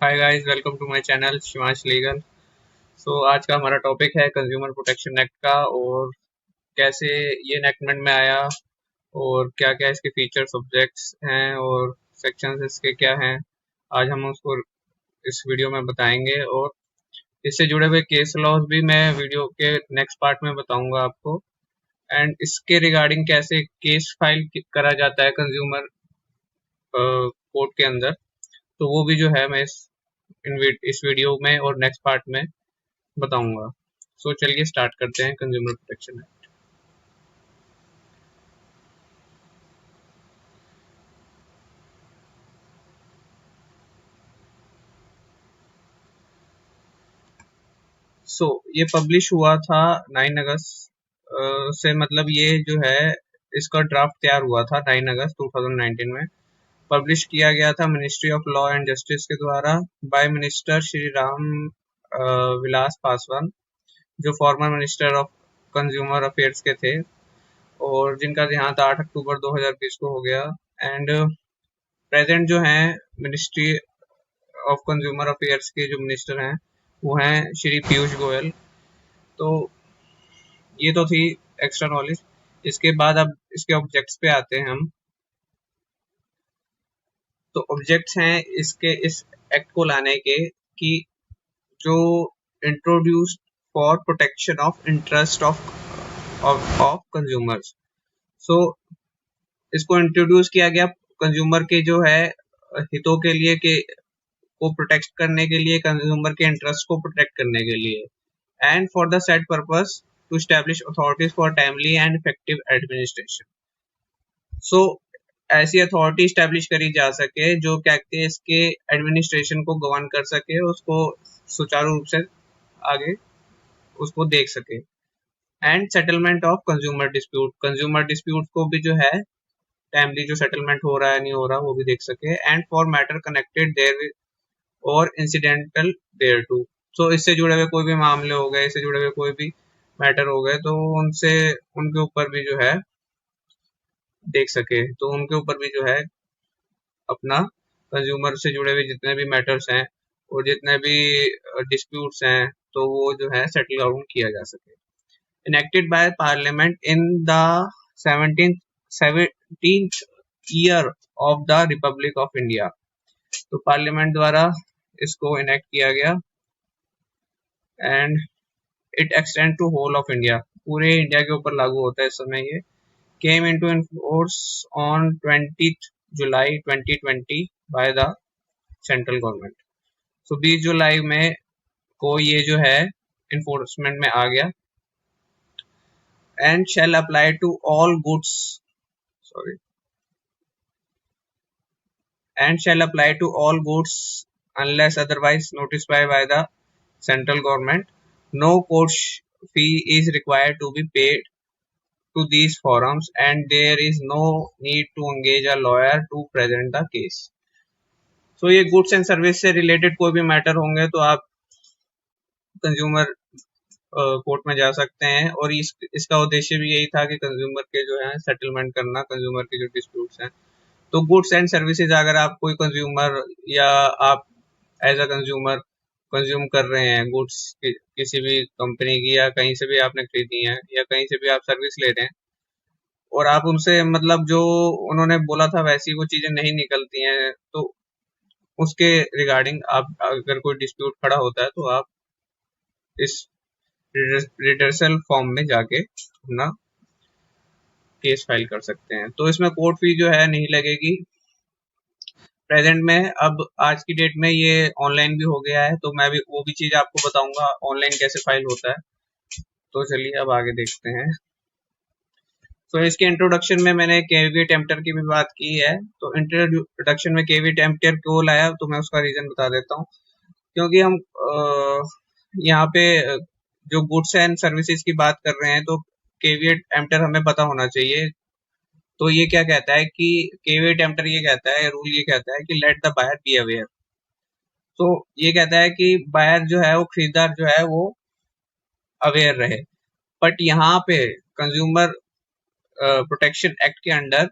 Hi guys, welcome to my channel Shivansh legal. आज का हमारा टॉपिक है कंज्यूमर प्रोटेक्शन एक्ट का, और कैसे ये एनेक्टमेंट में आया और क्या क्या इसके फीचर्स सब्जेक्ट्स हैं और सेक्शंस इसके क्या हैं। आज हम उसको इस वीडियो में बताएंगे, और इससे जुड़े हुए केस लॉज भी मैं वीडियो के नेक्स्ट पार्ट में बताऊंगा आपको। एंड इसके रिगार्डिंग कैसे केस फाइल करा जाता है कंज्यूमर कोर्ट के अंदर, तो वो भी जो है मैं इस वीडियो में और नेक्स्ट पार्ट में बताऊंगा। चलिए स्टार्ट करते हैं कंज्यूमर प्रोटेक्शन एक्ट। ये पब्लिश हुआ था 9 अगस्त से, मतलब ये जो है इसका ड्राफ्ट तैयार हुआ था 9 अगस्त 2019 में। पब्लिश किया गया था ministry of law and justice के द्वारा बाय मिनिस्टर श्री राम विलास पासवान, जो former minister of consumer affairs के थे और जिनका देहांत 8 अक्टूबर 2020 को हो गया। एंड प्रेजेंट जो हैं मिनिस्ट्री ऑफ कंज्यूमर अफेयर्स के जो मिनिस्टर हैं वो हैं श्री पीयूष गोयल। तो ये तो थी एक्स्ट्रा नॉलेज। इसके बाद अब इसके ऑब्जेक्ट्स पे आते हैं हम। तो ऑब्जेक्ट्स हैं इसके इस एक्ट को लाने के कि जो introduced for protection of interest of consumers. इसको इंट्रोड्यूस किया गया कंज्यूमर के जो है हितों के लिए, के को प्रोटेक्ट करने के लिए, कंज्यूमर के इंटरेस्ट को प्रोटेक्ट करने के लिए, and for the set purpose to establish authorities for timely and effective administration. ऐसी अथॉरिटी एस्टैब्लिश करी जा सके जो क्या कहते हैं इसके एडमिनिस्ट्रेशन को गवर्न कर सके, उसको सुचारू रूप से आगे उसको देख सके। And settlement of consumer dispute को भी जो है टाइमली जो सेटलमेंट हो रहा है नहीं हो रहा वो भी देख सके। And for matter connected there or incidental thereto. इससे जुड़े हुए कोई भी मामले हो गए, इससे जुड़े हुए कोई भी मैटर हो गए, तो उनसे उनके ऊपर भी जो है देख सके, तो उनके ऊपर भी जो है अपना कंज्यूमर से जुड़े हुए जितने भी मैटर्स हैं और जितने भी डिस्प्यूट्स हैं तो वो जो है सेटल आउट किया जा सके। Enacted by parliament in the 17th year of the republic of India. तो पार्लियामेंट द्वारा इसको इनेक्ट किया गया। And it extend to whole of India, पूरे इंडिया के ऊपर लागू होता है इस समय। ये came into enforce on 20 July 2020 by the central government. 20 जुलाई में को ये जो है इन्फोर्समेंट में आ गया। And shall apply to all goods unless otherwise notified by the central government. No court fee is required to be paid to these forums, and there is no need to engage a lawyer to present the case. ये goods and service से related कोई भी matter होंगे तो आप consumer court में जा सकते हैं, और इसका उद्देश्य भी यही था कि कंज्यूमर के जो है सेटलमेंट करना, कंज्यूमर के जो डिस्प्यूट्स हैं। तो गुड्स एंड सर्विसेज, अगर आप कोई कंज्यूमर या आप एज अ कंज्यूमर कंज्यूम कर रहे हैं गुड्स किसी भी कंपनी की, या कहीं से भी आपने खरीदी है, या कहीं से भी आप सर्विस ले रहे हैं, और आप उनसे मतलब जो उन्होंने बोला था वैसी वो चीजें नहीं निकलती हैं, तो उसके रिगार्डिंग आप अगर कोई डिस्प्यूट खड़ा होता है तो आप इस रिडर्सल फॉर्म में जाके अपना केस फाइल कर सकते हैं। तो इसमें कोर्ट फी जो है नहीं लगेगी प्रेजेंट में। अब आज की डेट में ये ऑनलाइन भी हो गया है, तो मैं भी वो भी चीज आपको बताऊंगा ऑनलाइन कैसे फाइल होता है। तो चलिए अब आगे देखते हैं। इसके इंट्रोडक्शन में मैंने केवी टेम्पटर की भी बात की है। तो इंट्रोडक्शन में केवी टेम्पटर क्यों लाया, तो मैं उसका रीजन बता देता हूँ। क्योंकि हम यहाँ पे जो गुड्स एंड सर्विसेज की बात कर रहे हैं, तो केवी टेम्पटर हमें पता होना चाहिए। तो ये क्या कहता है कि केवी टेम्पटर ये कहता है, रूल ये कहता है कि let the buyer be aware. तो ये कहता है कि बायर जो है वो, खरीदार जो है वो अवेयर रहे। बट यहाँ पे कंज्यूमर प्रोटेक्शन एक्ट के अंडर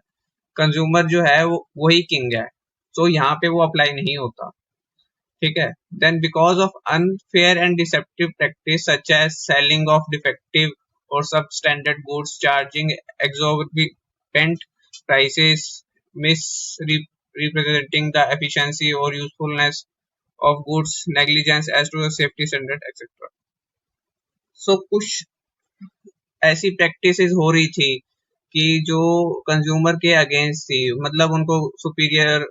कंज्यूमर जो है वो वही किंग है, तो यहाँ पे वो अप्लाई नहीं होता। ठीक है। Then because of unfair and deceptive practice such as selling of defective और sub standard goods, charging exorbitant prices, misrepresenting the efficiency or usefulness of goods, negligence as to the safety standard etc. So कुछ ऐसी practices हो रही थी कि जो consumer के against थी, मतलब उनको सुपीरियर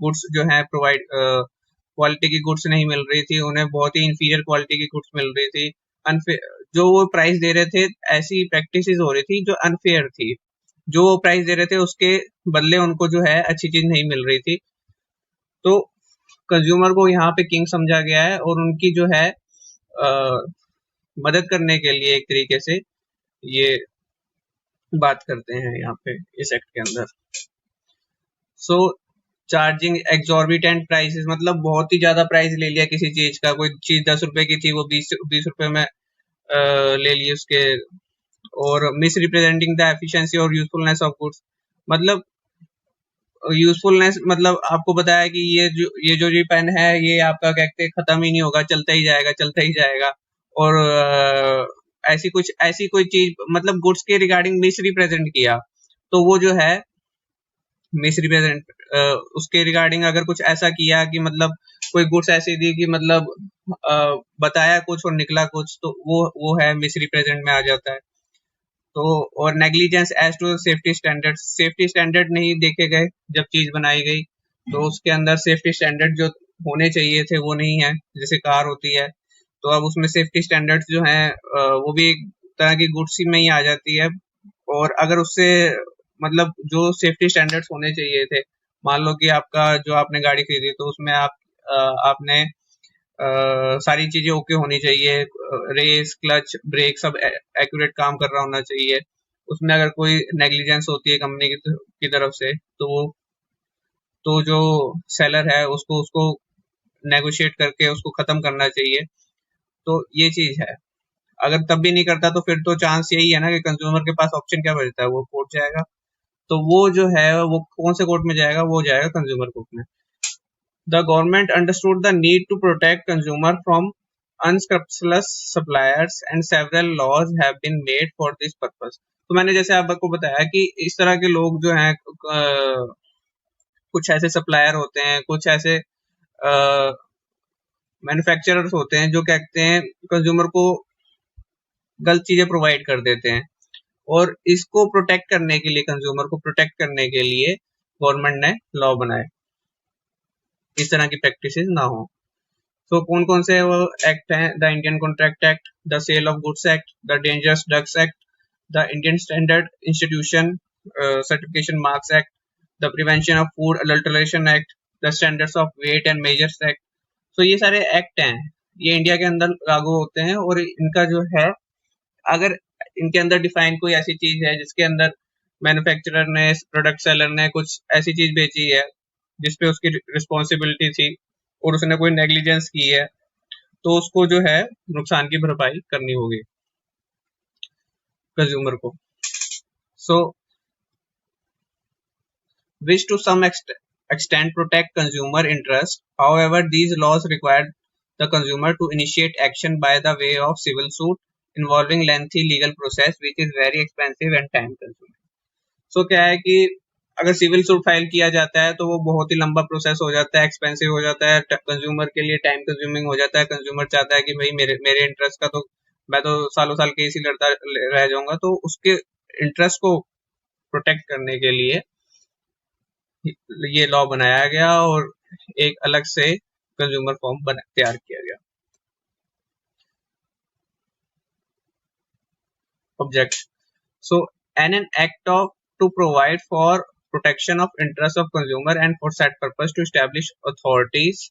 गुड्स जो है प्रोवाइड क्वालिटी की गुड्स नहीं मिल रही थी, उन्हें बहुत ही इंफीरियर क्वालिटी की गुड्स मिल रही थी, अनफेयर जो वो प्राइस दे रहे थे, ऐसी प्रैक्टिसेस हो रही थी जो अनफेयर थी, जो वो प्राइस दे रहे थे उसके बदले उनको जो है अच्छी चीज नहीं मिल रही थी। तो कंज्यूमर को यहाँ पे किंग समझा गया है और उनकी जो है मदद करने के लिए एक तरीके से ये बात करते हैं यहाँ पे इस एक्ट के अंदर। सो चार्जिंग एक्सॉर्बिटेंट प्राइसेस, मतलब बहुत ही ज्यादा प्राइस ले लिया किसी चीज का, कोई चीज 10 रुपए की थी वो 20 रुपए में ले ली उसके। और मिस रिप्रेजेंटिंग द एफिशिएंसी और यूजफुलनेस ऑफ गुड्स, मतलब यूजफुलनेस मतलब आपको बताया कि ये जो पेन है ये आपका कहते खत्म ही नहीं होगा, चलता ही जाएगा चलता ही जाएगा, और ऐसी कोई चीज मतलब गुड्स के रिगार्डिंग मिस रिप्रेजेंट किया, तो वो जो है मिस रिप्रेजेंट उसके रिगार्डिंग अगर कुछ ऐसा किया कि मतलब कोई गुड्स ऐसी दी कि मतलब बताया कुछ और निकला कुछ, तो वो है मिस रिप्रेजेंट में आ जाता है। तो और negligence as to safety standard, safety standard नहीं देखे गए जब चीज बनाई गई, तो उसके अंदर सेफ्टी स्टैंडर्ड जो होने चाहिए थे वो नहीं है, जैसे कार होती है तो अब उसमें सेफ्टी स्टैंडर्ड्स जो हैं वो भी एक तरह की गुड्स में ही आ जाती है। और अगर उससे मतलब जो सेफ्टी स्टैंडर्ड्स होने चाहिए थे, मान लो कि आपका जो आपने गाड़ी खरीदी तो उसमें आपने सारी चीजें ओके होनी चाहिए, रेस क्लच ब्रेक सब एक्यूरेट काम कर रहा होना चाहिए, उसमें अगर कोई नेग्लिजेंस होती है कंपनी की तरफ से तो जो सेलर है उसको उसको नेगोशिएट करके उसको खत्म करना चाहिए। तो ये चीज है, अगर तब भी नहीं करता तो फिर तो चांस यही है ना कि कंज्यूमर के पास ऑप्शन क्या बचता है, वो कोर्ट जाएगा। तो वो जो है वो कौन से कोर्ट में जाएगा, वो जाएगा कंज्यूमर कोर्ट में। The government understood the need to protect consumer from unscrupulous suppliers and several laws have been made for this purpose. तो मैंने जैसे आपको बताया कि इस तरह के लोग जो हैं कुछ ऐसे सप्लायर होते हैं, कुछ ऐसे मैन्युफैक्चरर्स होते हैं जो कहते हैं कंज्यूमर को गलत चीजें प्रोवाइड कर देते हैं, और इसको प्रोटेक्ट करने के लिए, कंज्यूमर को प्रोटेक्ट करने के लिए गवर्नमेंट ने लॉ बनाए, इस तरह की प्रैक्टिसेस ना हो। तो कौन कौन से वो एक्ट हैं? The Indian contract act, the sale of goods act, the dangerous drugs act, the Indian standard institution certification marks act, the prevention of food adulteration act, the standards of weight and measures act. तो ये सारे act हैं, ये India के अंदर लागू होते हैं, और इनका जो है अगर इनके अंदर डिफाइन कोई ऐसी चीज है जिसके अंदर मैन्युफैक्चरर ने, प्रोडक्ट सेलर ने कुछ ऐसी चीज बेची है जिसपे उसकी रिस्पॉन्सिबिलिटी थी और उसने कोई नेग्लिजेंस की है, तो उसको जो है नुकसान की भरपाई करनी होगी कंज्यूमर को। So which to some extent protect consumer interest, however these laws require the consumer to initiate action by the way of civil suit involving lengthy legal process which is very expensive and time consuming. So क्या है कि अगर civil suit file किया जाता है तो वो बहुत ही लंबा प्रोसेस हो जाता है, एक्सपेंसिव हो जाता है, कंज्यूमर के लिए टाइम कंज्यूमिंग हो जाता है। कंज्यूमर चाहता है कि भाई मेरे इंटरेस्ट का तो मैं तो सालों साल केस ही लड़ता रह जाऊंगा, तो उसके इंटरेस्ट को प्रोटेक्ट करने के लिए ये लॉ बनाया गया और एक अलग से कंज्यूमर फॉर्म तैयार किया गया। Object, so an act of to provide for protection of interest of consumer and for that purpose to establish authorities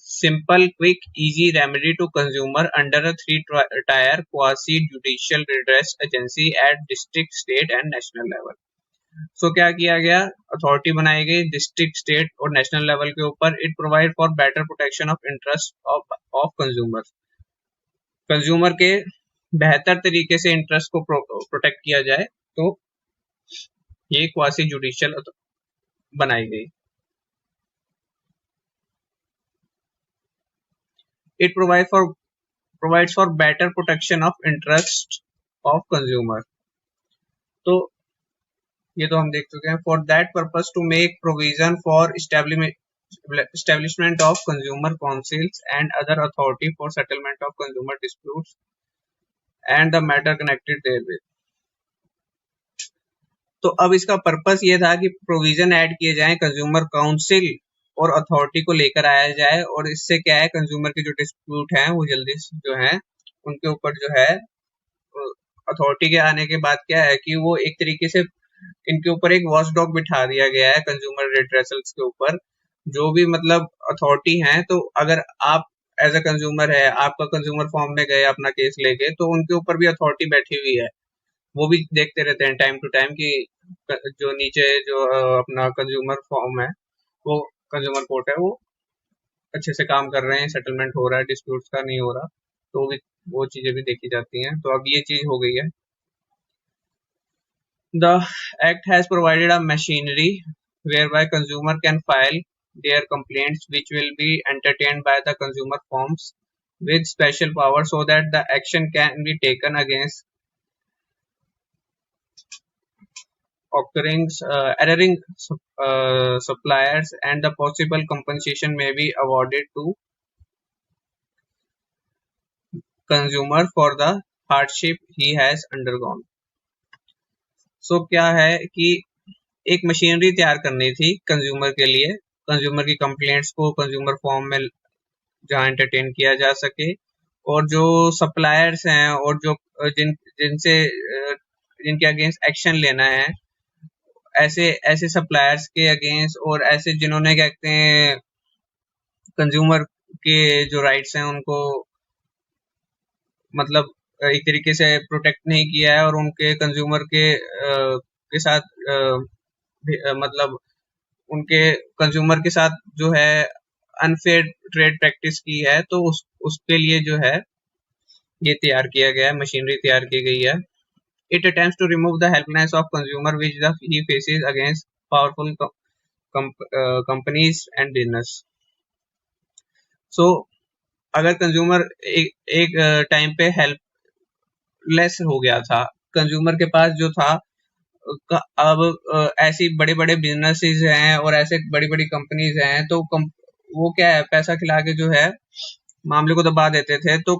simple quick easy remedy to consumer under a three-tier quasi judicial redress agency at district state and national level. So क्या किया गया, authority बनाई गई district state और national level के ऊपर। It provide for better protection of interest of consumer, consumer के बेहतर तरीके से इंटरेस्ट को प्रोटेक्ट किया जाए, तो ये क्वासी जुडिशियल बनाई गई। It provides for better protection of interest of consumer. तो ये तो हम देख चुके हैं. For that purpose, to make provision for establishment of consumer councils and other authority for settlement of consumer disputes and the matter connected therewith. तो अब इसका पर्पस ये था कि प्रोविजन ऐड किए जाएं कंज्यूमर काउंसिल और अथॉरिटी को लेकर आया जाए, और इससे क्या है, कंज्यूमर के जो डिस्प्यूट हैं वो जल्दी जो है उनके ऊपर जो है अथॉरिटी के आने के बाद क्या है कि वो एक तरीके से इनके ऊपर एक वॉचडॉग बिठा दिया गया है कंज्यूमर रिड्रेसल्स के ऊपर. जो भी मतलब अथॉरिटी हैं, तो अगर आप एज अ कंज्यूमर है, आपका कंज्यूमर फॉर्म में गए अपना केस लेके, तो उनके ऊपर भी अथॉरिटी बैठी हुई है. वो भी देखते रहते हैं टाइम टू टाइम कि जो नीचे जो अपना कंज्यूमर फॉर्म है, वो कंज्यूमर कोर्ट है, वो अच्छे से काम कर रहे हैं, सेटलमेंट हो रहा है, डिस्प्यूट्स का नहीं हो रहा, तो भी वो चीजें भी देखी जाती हैं. तो अब ये चीज हो गई है. The Act has provided a machinery whereby consumer can file their complaints, which will be entertained by the consumer forms with special power, so that the action can be taken against erring suppliers, and the possible compensation may be awarded to consumer for the hardship he has undergone. So क्या है कि एक machinery तैयार करनी थी consumer के लिए, consumer की कंप्लेंट्स को कंज्यूमर फॉर्म में जहाँ एंटरटेन किया जा सके, और जो सप्लायर्स हैं और जो जिनके अगेंस्ट एक्शन लेना है, ऐसे सप्लायर्स के अगेंस्ट, और ऐसे जिन्होंने क्या कहते हैं कंज्यूमर के जो राइट्स हैं उनको मतलब एक तरीके से प्रोटेक्ट नहीं किया है, और उनके कंज्यूमर के साथ मतलब उनके कंज्यूमर के साथ जो है अनफेयर ट्रेड प्रैक्टिस की है, तो उसके लिए जो है ये तैयार किया गया है, मशीनरी तैयार की गई है. It attempts to remove the helplessness of consumer which he faces against powerful companies and business. So अगर कंज्यूमर एक टाइम पे हेल्पलेस हो गया था, कंज्यूमर के पास जो था, अब ऐसी बड़े बड़े बिजनेसेस हैं और ऐसे बड़ी बड़ी कंपनीज हैं, तो वो क्या है, पैसा खिला के जो है मामले को दबा देते थे. तो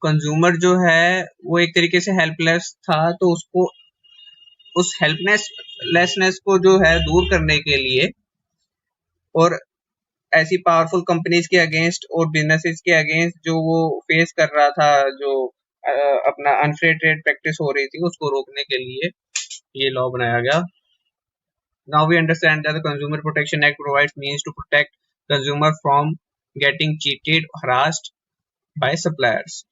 कंज्यूमर जो है वो एक तरीके से हेल्पलेस था, तो उसको उस हेल्पलेसनेस को जो है दूर करने के लिए और ऐसी पावरफुल कंपनीज के अगेंस्ट और बिजनेसेस के अगेंस्ट जो वो फेस कर रहा था, जो अपना अनफेयर ट्रेड प्रैक्टिस हो रही थी, उसको रोकने के लिए ये लॉ बनाया गया. Now we understand that the Consumer Protection Act provides means to protect consumer from getting cheated, harassed by suppliers.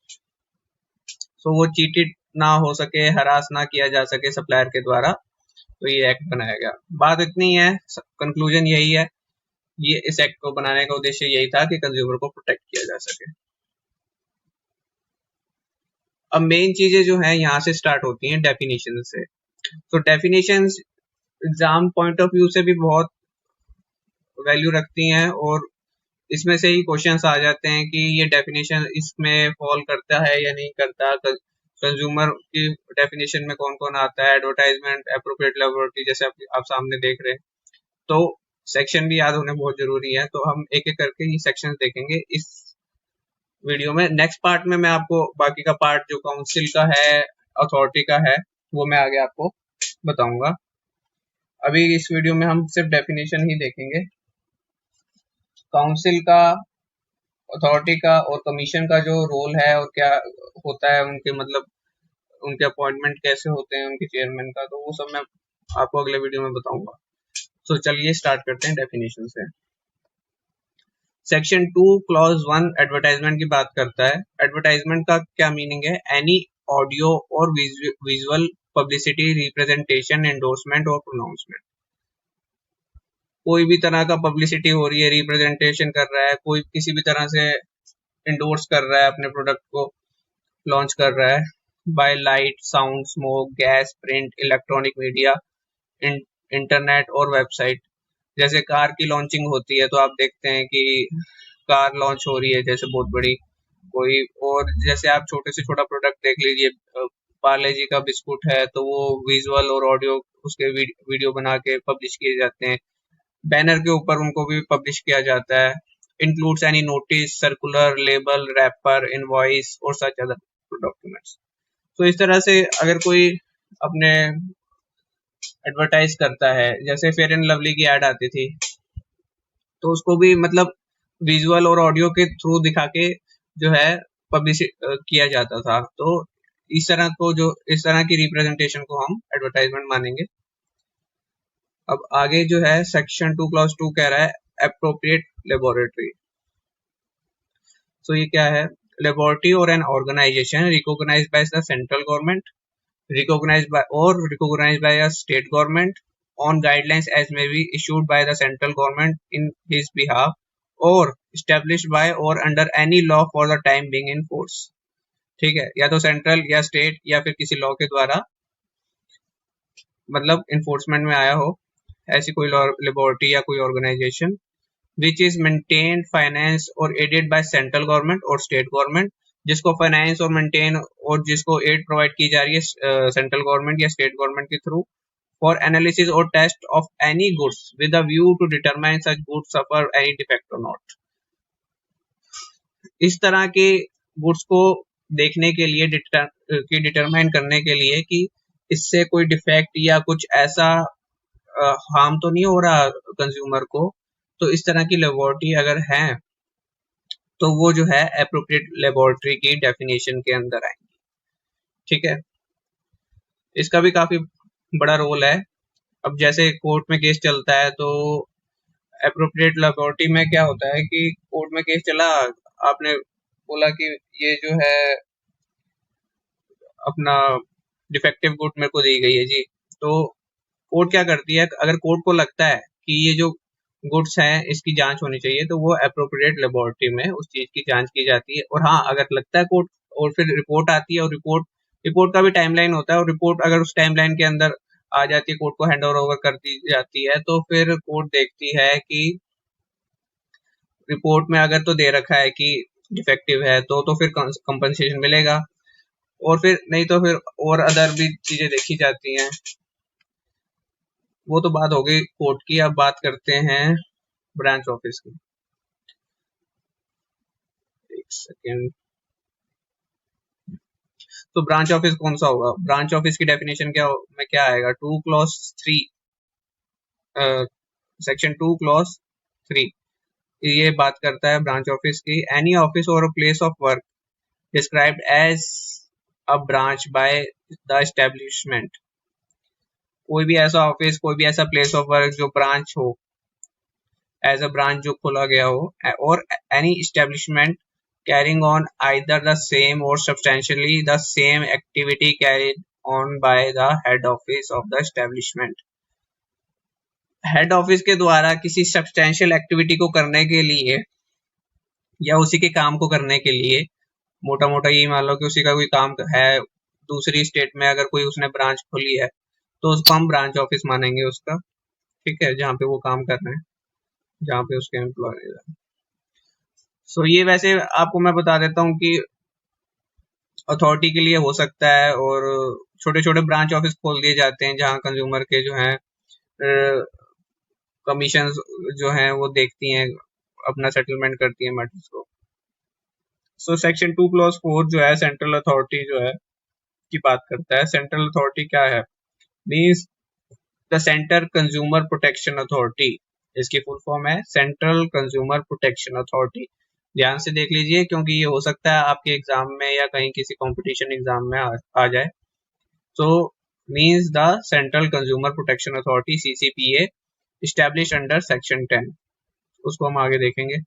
So वो cheated ना हो सके, हरास ना किया जा सके सप्लायर के द्वारा, तो ये एक्ट बनाया गया. बात इतनी है, कंक्लूजन यही है, ये इस एक्ट को बनाने का उद्देश्य यही था कि कंज्यूमर को प्रोटेक्ट किया जा सके. अब मेन चीजें जो है यहाँ से स्टार्ट होती हैं डेफिनेशन से. तो definition exam point of view से भी बहुत वैल्यू रखती हैं, और इसमें से ही क्वेश्चंस आ जाते हैं कि ये डेफिनेशन इसमें फॉल करता है या नहीं करता. कंज्यूमर की डेफिनेशन में कौन कौन आता है, एडवर्टाइजमेंट, एप्रोप्रिएट लेबोरेटरी, जैसे आप सामने देख रहे हैं. तो सेक्शन भी याद होने बहुत जरूरी है. तो हम एक एक करके ये सेक्शन देखेंगे इस वीडियो में. नेक्स्ट पार्ट में मैं आपको बाकी का पार्ट जो काउंसिल का है, अथॉरिटी का है, वो मैं आगे आपको बताऊंगा. अभी इस वीडियो में हम सिर्फ डेफिनेशन ही देखेंगे. काउंसिल का, अथॉरिटी का और कमीशन का जो रोल है और क्या होता है, उनके मतलब उनके अपॉइंटमेंट कैसे होते हैं उनके चेयरमैन का, तो वो सब मैं आपको अगले वीडियो में बताऊंगा. तो चलिए स्टार्ट करते हैं डेफिनेशन से. सेक्शन 2 क्लॉज 1 एडवर्टाइजमेंट की बात करता है. एडवर्टाइजमेंट का क्या मीनिंग है? एनी ऑडियो और विजुअल पब्लिसिटी, रिप्रेजेंटेशन, एंडोर्समेंट और प्रोनाउंसमेंट. कोई भी तरह का पब्लिसिटी हो रही है, रिप्रेजेंटेशन कर रहा है, कोई किसी भी तरह से इंडोर्स कर रहा है, अपने प्रोडक्ट को लॉन्च कर रहा है, by light, sound, smoke, gas, print, electronic media, internet और वेबसाइट. जैसे कार की लॉन्चिंग होती है, तो आप देखते हैं कि कार लॉन्च हो रही है जैसे बहुत बड़ी, कोई और जैसे आप छोटे से छोटा प्रोडक्ट देख लीजिए, पार्ले जी का बिस्कुट है तो वो विजुअल और ऑडियो उसके वीडियो बना के पब्लिश किए जाते हैं, बैनर के ऊपर उनको भी पब्लिश किया जाता है। Includes any notice, circular, label, wrapper, invoice और सच अदर डॉक्यूमेंट्स। तो इस तरह से अगर कोई अपने एडवर्टाइज करता है, जैसे फेयर एंड लवली की एड आती थी तो उसको भी मतलब विजुअल और ऑडियो के थ्रू दिखा के जो है पब्लिश किया जाता था। तो इस तरह की रिप्रेजेंटेशन को हम एडवर्टाइजमेंट मानेंगे। अब आगे जो है सेक्शन 2 क्लॉज 2 कह रहा है एप्रोप्रिएट लेबोरेटरी। तो ये क्या है? लेबोरेटरी और an organization recognized by the central government, recognized by a state government on guidelines as may be issued by the central government in his behalf or established by or under any law for the time being in force। ठीक है, या तो central या state या फिर किसी law के द्वारा मतलब इन्फोर्समेंट में आया हो ऐसी कोई लेबोरेटरी या कोई organisation which is maintained, finance और aided by central government और state government, जिसको फाइनेंस और मेंटेन और जिसको एड प्रोवाइड की जा रही है सेंट्रल गवर्नमेंट या स्टेट गवर्नमेंट के थ्रू, फॉर एनालिसिस और test of any goods with a view to determine such goods suffer any defect और नॉट। इस तरह के गुड्स को देखने के लिए डिटरमाइन करने के लिए कि इससे कोई डिफेक्ट या कुछ ऐसा हार्म तो नहीं हो रहा कंज्यूमर को, तो इस तरह की लेबोरेटरी अगर है तो वो जो है एप्रोप्रिएट लेबोरेटरी की डेफिनेशन के अंदर आएंगी। ठीक है, इसका भी काफी बड़ा रोल है। अब जैसे कोर्ट में केस चलता है तो एप्रोप्रिएट लेबोरेटरी में क्या होता है कि कोर्ट में केस चला, आपने बोला कि ये जो है अपना डिफेक्टिव गुड मेरे को दी गई है जी, तो कोर्ट क्या करती है, अगर कोर्ट को लगता है कि ये जो गुड्स हैं इसकी जांच होनी चाहिए तो वो एप्रोप्रिएट लेबोरेटरी में उस चीज की जांच की जाती है। और हाँ, अगर लगता है कोर्ट और फिर रिपोर्ट आती है और रिपोर्ट का भी टाइमलाइन होता है, और रिपोर्ट अगर उस टाइमलाइन के अंदर आ जाती है, कोर्ट को हैंड ओवर कर दी जाती है, तो फिर कोर्ट देखती है कि रिपोर्ट में अगर तो दे रखा है कि डिफेक्टिव है तो फिर कंपनसेशन मिलेगा, और फिर नहीं तो फिर और अदर भी चीजें देखी जाती हैं। वो तो बात हो गई कोर्ट की। अब बात करते हैं ब्रांच ऑफिस की। एक सेकेंड। तो ब्रांच ऑफिस कौन सा होगा? ब्रांच ऑफिस की डेफिनेशन क्या आएगा? 2 क्लॉज 3 सेक्शन 2 क्लॉज 3 ये बात करता है ब्रांच ऑफिस की। एनी ऑफिस और place of work described as a branch by the establishment. कोई भी ऐसा ऑफिस, कोई भी ऐसा प्लेस ऑफ वर्क जो ब्रांच हो, एज अ ब्रांच जो खोला गया हो, और any establishment carrying on either the same or substantially the same activity carried on by the head office of the establishment। Head office के द्वारा किसी सब्सटेंशियल एक्टिविटी को करने के लिए या उसी के काम को करने के लिए, मोटा मोटा ये मान लो कि उसी का कोई काम है दूसरी स्टेट में, अगर कोई उसने ब्रांच खोली है तो उसको हम ब्रांच ऑफिस मानेंगे उसका। ठीक है, जहाँ पे वो काम कर रहे हैं, जहाँ पे उसके एम्प्लॉय है। सो ये वैसे आपको मैं बता देता हूँ कि अथॉरिटी के लिए हो सकता है, और छोटे छोटे ब्रांच ऑफिस खोल दिए जाते हैं जहाँ कंज्यूमर के जो हैं कमीशन जो हैं वो देखती हैं, अपना सेटलमेंट करती हैं मैटर्स को। सो सेक्शन 2 क्लॉज 4 जो है सेंट्रल अथॉरिटी जो है की बात करता है। सेंट्रल अथॉरिटी क्या है? Means the centre consumer protection authority. इसकी फुल फॉर्म है सेंट्रल कंज्यूमर प्रोटेक्शन अथॉरिटी। ध्यान से देख लीजिए क्योंकि ये हो सकता है आपके एग्जाम में या कहीं किसी कंपटीशन एग्जाम में आ जाए। तो means the central consumer protection authority CCPA establish under section 10। उसको हम आगे देखेंगे।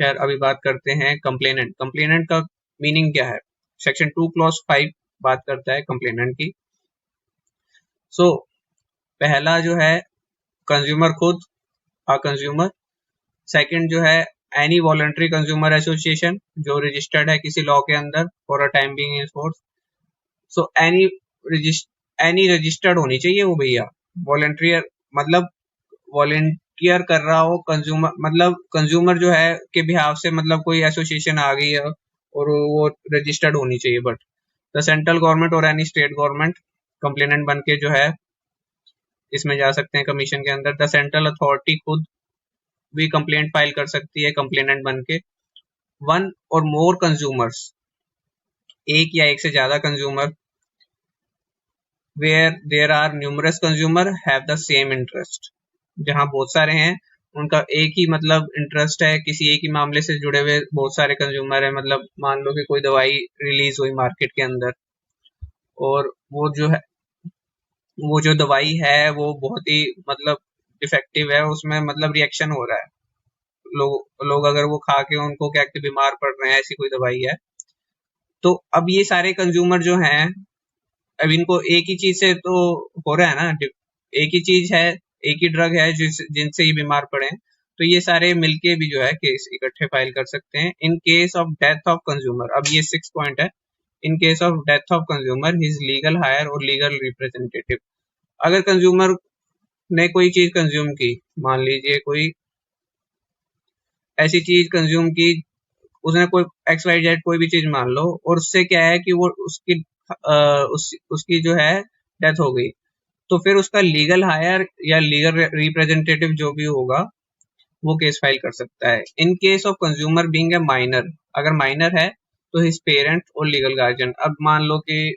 खैर अभी बात करते हैं कंप्लेनेंट। कंप्लेनेंट का मीनिंग क्या है? सेक्शन 2 क्लॉज 5 बात करता है कंप्लेनेंट की। सो पहला जो है कंज्यूमर खुद, अ कंज्यूमर। सेकंड जो है एनी वॉलंटरी कंज्यूमर एसोसिएशन जो रजिस्टर्ड है किसी लॉ के अंदर for a time being in force. So any registered होनी चाहिए वो भैया। वॉलंटियर मतलब वॉलंटियर कर रहा हो कंज्यूमर, मतलब कंज्यूमर जो है के बिहाफ से मतलब कोई एसोसिएशन आ गई है और वो रजिस्टर्ड होनी चाहिए। बट द सेंट्रल गवर्नमेंट और एनी स्टेट गवर्नमेंट कंप्लेनेंट बन के जो है इसमें जा सकते हैं कमीशन के अंदर। द सेंट्रल अथॉरिटी खुद भी कंप्लेंट फाइल कर सकती है कंप्लेनेंट बन के। वन और मोर कंज्यूमर्स, एक या एक से ज्यादा consumer, where there are numerous consumer have the same interest, जहां बहुत सारे हैं उनका एक ही मतलब इंटरेस्ट है, किसी एक ही मामले से जुड़े हुए बहुत सारे कंज्यूमर है। मतलब मान लो कि कोई दवाई रिलीज हुई मार्केट के अंदर और वो जो दवाई है वो बहुत ही मतलब डिफेक्टिव है, उसमें मतलब रिएक्शन हो रहा है, लोग अगर वो खा के उनको क्या बीमार पड़ रहे हैं, ऐसी कोई दवाई है। तो अब ये सारे कंज्यूमर जो हैं, अब इनको एक ही चीज से तो हो रहा है ना, एक ही चीज है, एक ही ड्रग है जिनसे ये बीमार पड़े हैं, तो ये सारे मिलके भी जो है केस इकट्ठे फाइल कर सकते हैं। In case of death of consumer, अब ये 6 पॉइंट है, in case of death of consumer his legal higher और लीगल रिप्रेजेंटेटिव। अगर कंज्यूमर ने कोई चीज कंज्यूम की, मान लीजिए कोई ऐसी चीज कंज्यूम की, उसने कोई XYZ कोई भी चीज मान लो, और उससे क्या है कि वो उसकी जो है डेथ हो गई, तो फिर उसका लीगल हायर या लीगल रिप्रेजेंटेटिव जो भी होगा वो केस फाइल कर सकता है। In case of consumer being a minor, अगर माइनर है तो हिज पेरेंट और लीगल गार्जियन। अब मान लो कि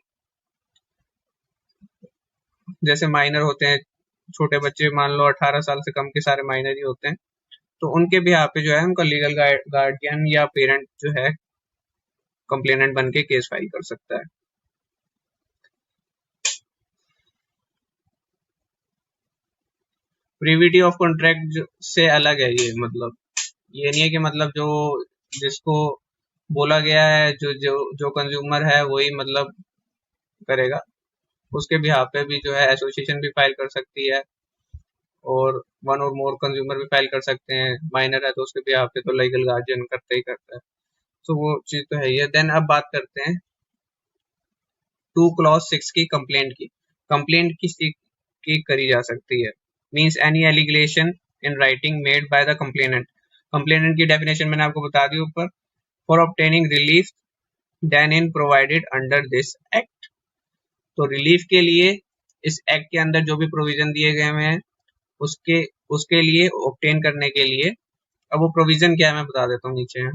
जैसे माइनर होते हैं छोटे बच्चे, मान लो 18 साल से कम के सारे माइनर ही होते हैं, तो उनके भी यहाँ पे जो है उनका लीगल गार्डियन या पेरेंट जो है कंप्लेनेंट बन के केस फाइल कर सकता है। प्रीविटी ऑफ कॉन्ट्रैक्ट से अलग है ये, मतलब ये नहीं है कि मतलब जो जिसको बोला गया है, जो जो जो कंज्यूमर है वही मतलब करेगा, उसके बिहाफ पे भी जो है एसोसिएशन भी फाइल कर सकती है और वन और मोर कंज्यूमर भी फाइल कर सकते हैं। माइनर है तो उसके बिहाफ पे तो लीगल गार्जियन करते ही करता है। तो वो चीज तो है ही है। देन अब बात करते हैं 2 क्लॉज 6 की कंप्लेंट की। कंप्लेंट की करी जा सकती है, means any allegation in writing made by the complainant. Complainant की डेफिनेशन मैंने आपको बता दी ऊपर। For obtaining relief then in provided under this act, तो रिलीफ के लिए इस एक्ट के अंदर जो भी प्रोविजन दिए गए हुए हैं उसके उसके लिए ऑब्टेन करने के लिए, अब वो प्रोविजन क्या है मैं बता देता हूँ नीचे है।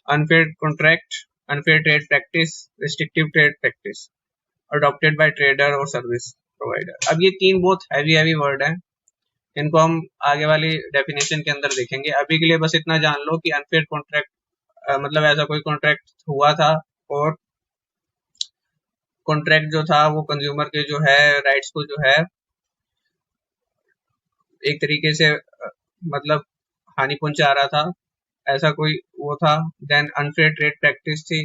Unfair contract, unfair trade practice, restrictive trade practice, adopted by trader और सर्विस प्रोवाइडर। अब ये तीन बहुत हैवी वर्ड हैं, इनको हम आगे वाली डेफिनेशन के अंदर देखेंगे। अभी के लिए बस इतना जान लो कि अनफेयर कॉन्ट्रैक्ट मतलब ऐसा कोई कॉन्ट्रैक्ट हुआ था और कॉन्ट्रैक्ट जो था वो कंज्यूमर के जो है राइट्स को जो है एक तरीके से मतलब हानि पहुंचा रहा था, ऐसा कोई वो था। देन अनफेयर ट्रेड प्रैक्टिस थी,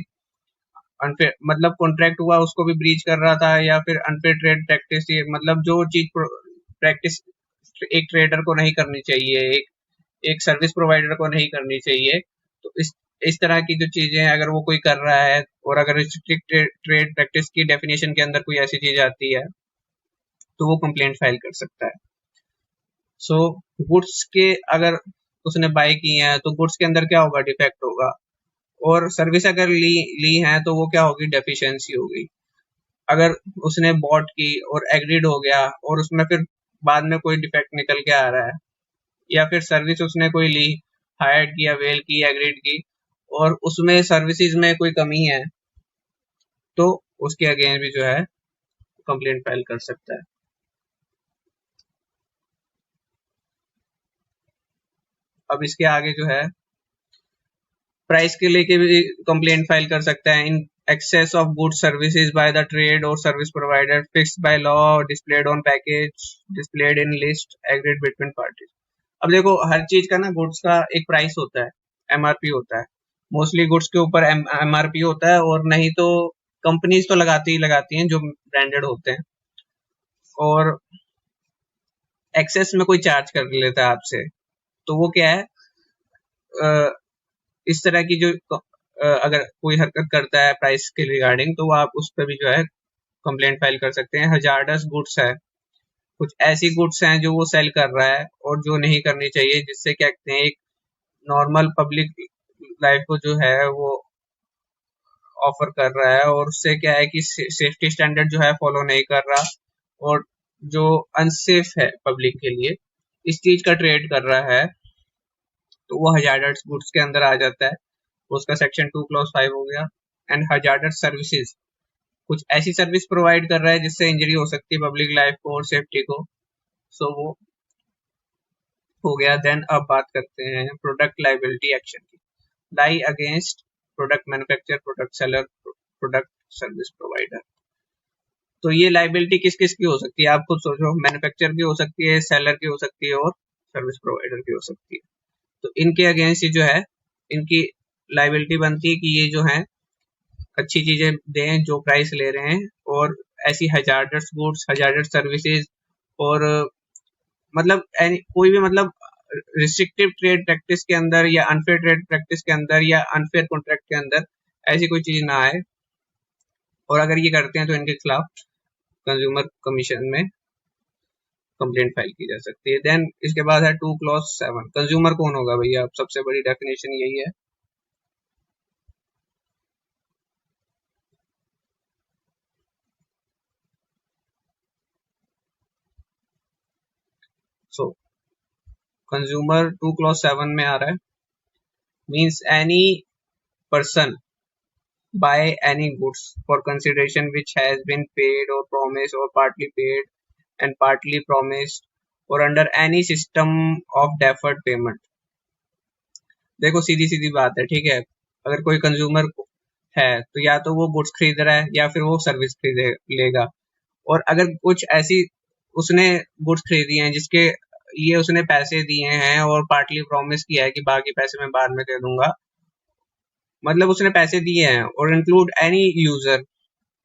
अनफेयर मतलब कॉन्ट्रैक्ट हुआ उसको भी ब्रीच कर रहा था, या फिर अनफेयर ट्रेड प्रैक्टिस थी मतलब जो चीज प्रैक्टिस एक ट्रेडर को नहीं करनी चाहिए, एक सर्विस प्रोवाइडर को नहीं करनी चाहिए। तो इस तरह की जो चीजें हैं अगर वो कोई कर रहा है, और अगर रिस्ट्रिक्ट ट्रेड प्रैक्टिस की डेफिनेशन के अंदर कोई ऐसी चीज आती है तो वो कंप्लेंट फाइल कर सकता है। सो गुड्स के अगर उसने बाय किए हैं तो गुड्स के अंदर क्या होगा, डिफेक्ट होगा, और सर्विस अगर ली है तो वो क्या होगी, डेफिशिएंसी होगी। अगर उसने बॉट की और एग्रीड हो गया और उसमें फिर बाद में कोई डिफेक्ट निकल के आ रहा है, या फिर सर्विस उसने कोई ली, हायर्ड की, अवेल की, एग्रीड की, और उसमें सर्विसेज में कोई कमी है, तो उसके अगेंस्ट भी जो है कंप्लेंट फाइल कर सकता है। अब इसके आगे जो है प्राइस के लेके भी कंप्लेंट फाइल कर सकता है। In excess of good services by the trade और service provider fixed by law, displayed on package, displayed in list, agreed between parties. अब देखो हर चीज का ना गुड्स का एक प्राइस होता है, MRP होता है। मोस्टली गुड्स के ऊपर MRP होता है, और नहीं तो कंपनीज तो लगाती हैं जो ब्रांडेड होते हैं, और एक्सेस में कोई चार्ज कर लेता है आपसे, तो वो क्या है, इस तरह की जो अगर कोई हरकत करता है प्राइस के रिगार्डिंग, तो वो आप उस पर भी जो है कंप्लेंट फाइल कर सकते हैं। हजार्डस गुड्स है, कुछ ऐसी गुड्स हैं जो वो सेल कर रहा है और जो नहीं करनी चाहिए, जिससे क्या कहते हैं एक नॉर्मल पब्लिक लाइफ को जो है वो ऑफर कर रहा है, और उससे क्या है कि सेफ्टी स्टैंडर्ड जो है फॉलो नहीं कर रहा, और जो अनसेफ है पब्लिक के लिए इस चीज का ट्रेड कर रहा है, तो वो हजार्डस गुड्स के अंदर आ जाता है। उसका सेक्शन 2 क्लॉज 5 हो गया। एंड हजार्डस सर्विसेज, कुछ ऐसी सर्विस प्रोवाइड कर रहा है जिससे इंजरी हो सकती है पब्लिक लाइफ को और सेफ्टी को, सो वो हो गया। देन अब बात करते हैं प्रोडक्ट लाइबिलिटी एक्शन की। Lie against product manufacturer, product seller, product service provider. तो ये लाइबिलिटी किस किस की हो सकती है, आप खुद सोचो। मैन्युफैक्चरर की हो सकती है, सेलर की हो सकती है, और सर्विस प्रोवाइडर की हो सकती है। तो इनके अगेंस्ट जो है इनकी लाइबिलिटी बनती है कि ये जो है अच्छी चीजें दें जो प्राइस ले रहे हैं, और ऐसी हजार्डस गुड्स, हजार्डस सर्विसेज, और मतलब कोई भी मतलब रिस्ट्रिक्टिव ट्रेड प्रैक्टिस के अंदर या अनफेयर ट्रेड प्रैक्टिस के अंदर या अनफेयर कॉन्ट्रैक्ट के अंदर ऐसी कोई चीज ना आए, और अगर ये करते हैं तो इनके खिलाफ कंज्यूमर कमीशन में कंप्लेंट फाइल की जा सकती है। देन इसके बाद है 2 क्लॉज 7। कंज्यूमर कौन होगा भैया, अब सबसे बड़ी डेफिनेशन यही है। सो कंज्यूमर 2 क्लॉज 7 में आ रहा है, means any person buy any goods for consideration which has been paid or promised or partly paid and partly promised or under any system of deferred payment। देखो सीधी सीधी बात है, ठीक है। अगर कोई कंज्यूमर है तो या तो वो गुड्स खरीद रहा है या फिर वो सर्विस खरीद लेगा, और अगर कुछ ऐसी उसने गुड्स खरीदी हैं जिसके ये उसने पैसे दिए हैं और पार्टली प्रॉमिस किया है कि बाकी पैसे मैं बाद में दे दूंगा, मतलब उसने पैसे दिए हैं, और include any user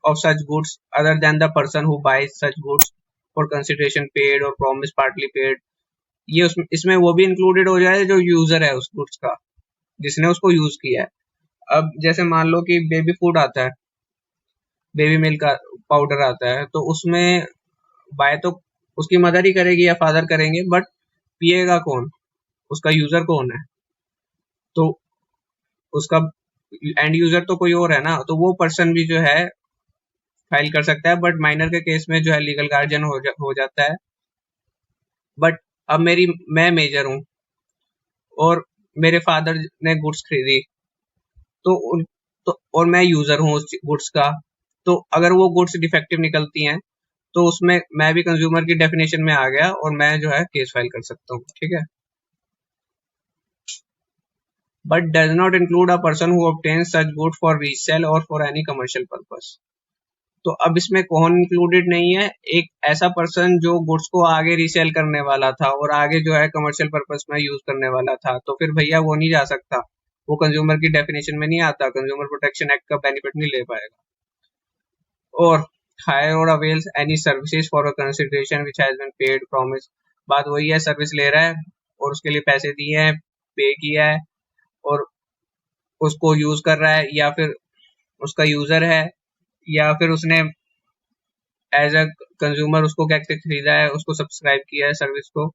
of such goods other than the person who buys such goods for consideration paid or promise partly paid। ये इसमें वो भी इंक्लूडेड हो जाए जो यूजर है उस गुड्स का, जिसने उसको यूज किया है। अब जैसे मान लो कि बेबी फूड आता है, बेबी मिल्क का पाउडर आता है, तो उसमें बाय तो उसकी मदर ही करेगी या फादर करेंगे, बट पिएगा कौन, उसका यूजर कौन है, तो उसका एंड यूजर तो कोई और है ना, तो वो पर्सन भी जो है फाइल कर सकता है। बट माइनर के केस में जो है लीगल गार्जियन हो जाता है। बट अब मैं मेजर हूँ और मेरे फादर ने गुड्स खरीदी, तो और मैं यूजर हूँ उस गुड्स का, तो अगर वो गुड्स डिफेक्टिव निकलती हैं तो उसमें मैं भी कंज्यूमर की डेफिनेशन में आ गया, और मैं जो है केस फाइल कर सकता हूँ, ठीक है। But does not include a person who obtains such good for resale और फॉर एनी कमर्शियल पर्पस। तो अब इसमें कौन इंक्लूडेड नहीं है, एक ऐसा पर्सन जो गुड्स को आगे रीसेल करने वाला था और आगे जो है कमर्शियल पर्पस में यूज करने वाला था, तो फिर भैया वो नहीं जा सकता, वो कंज्यूमर की डेफिनेशन में नहीं आता, कंज्यूमर प्रोटेक्शन एक्ट का बेनिफिट नहीं ले पाएगा। और हायर और avails any services for a consideration which has been paid promise. बात वही है, सर्विस ले रहा है और उसके लिए पैसे दिए हैं, पे किया है, और उसको यूज कर रहा है, या फिर उसका यूजर है, या फिर उसने एज अ कंज्यूमर उसको क्या खरीदा है, उसको सब्सक्राइब किया है सर्विस को।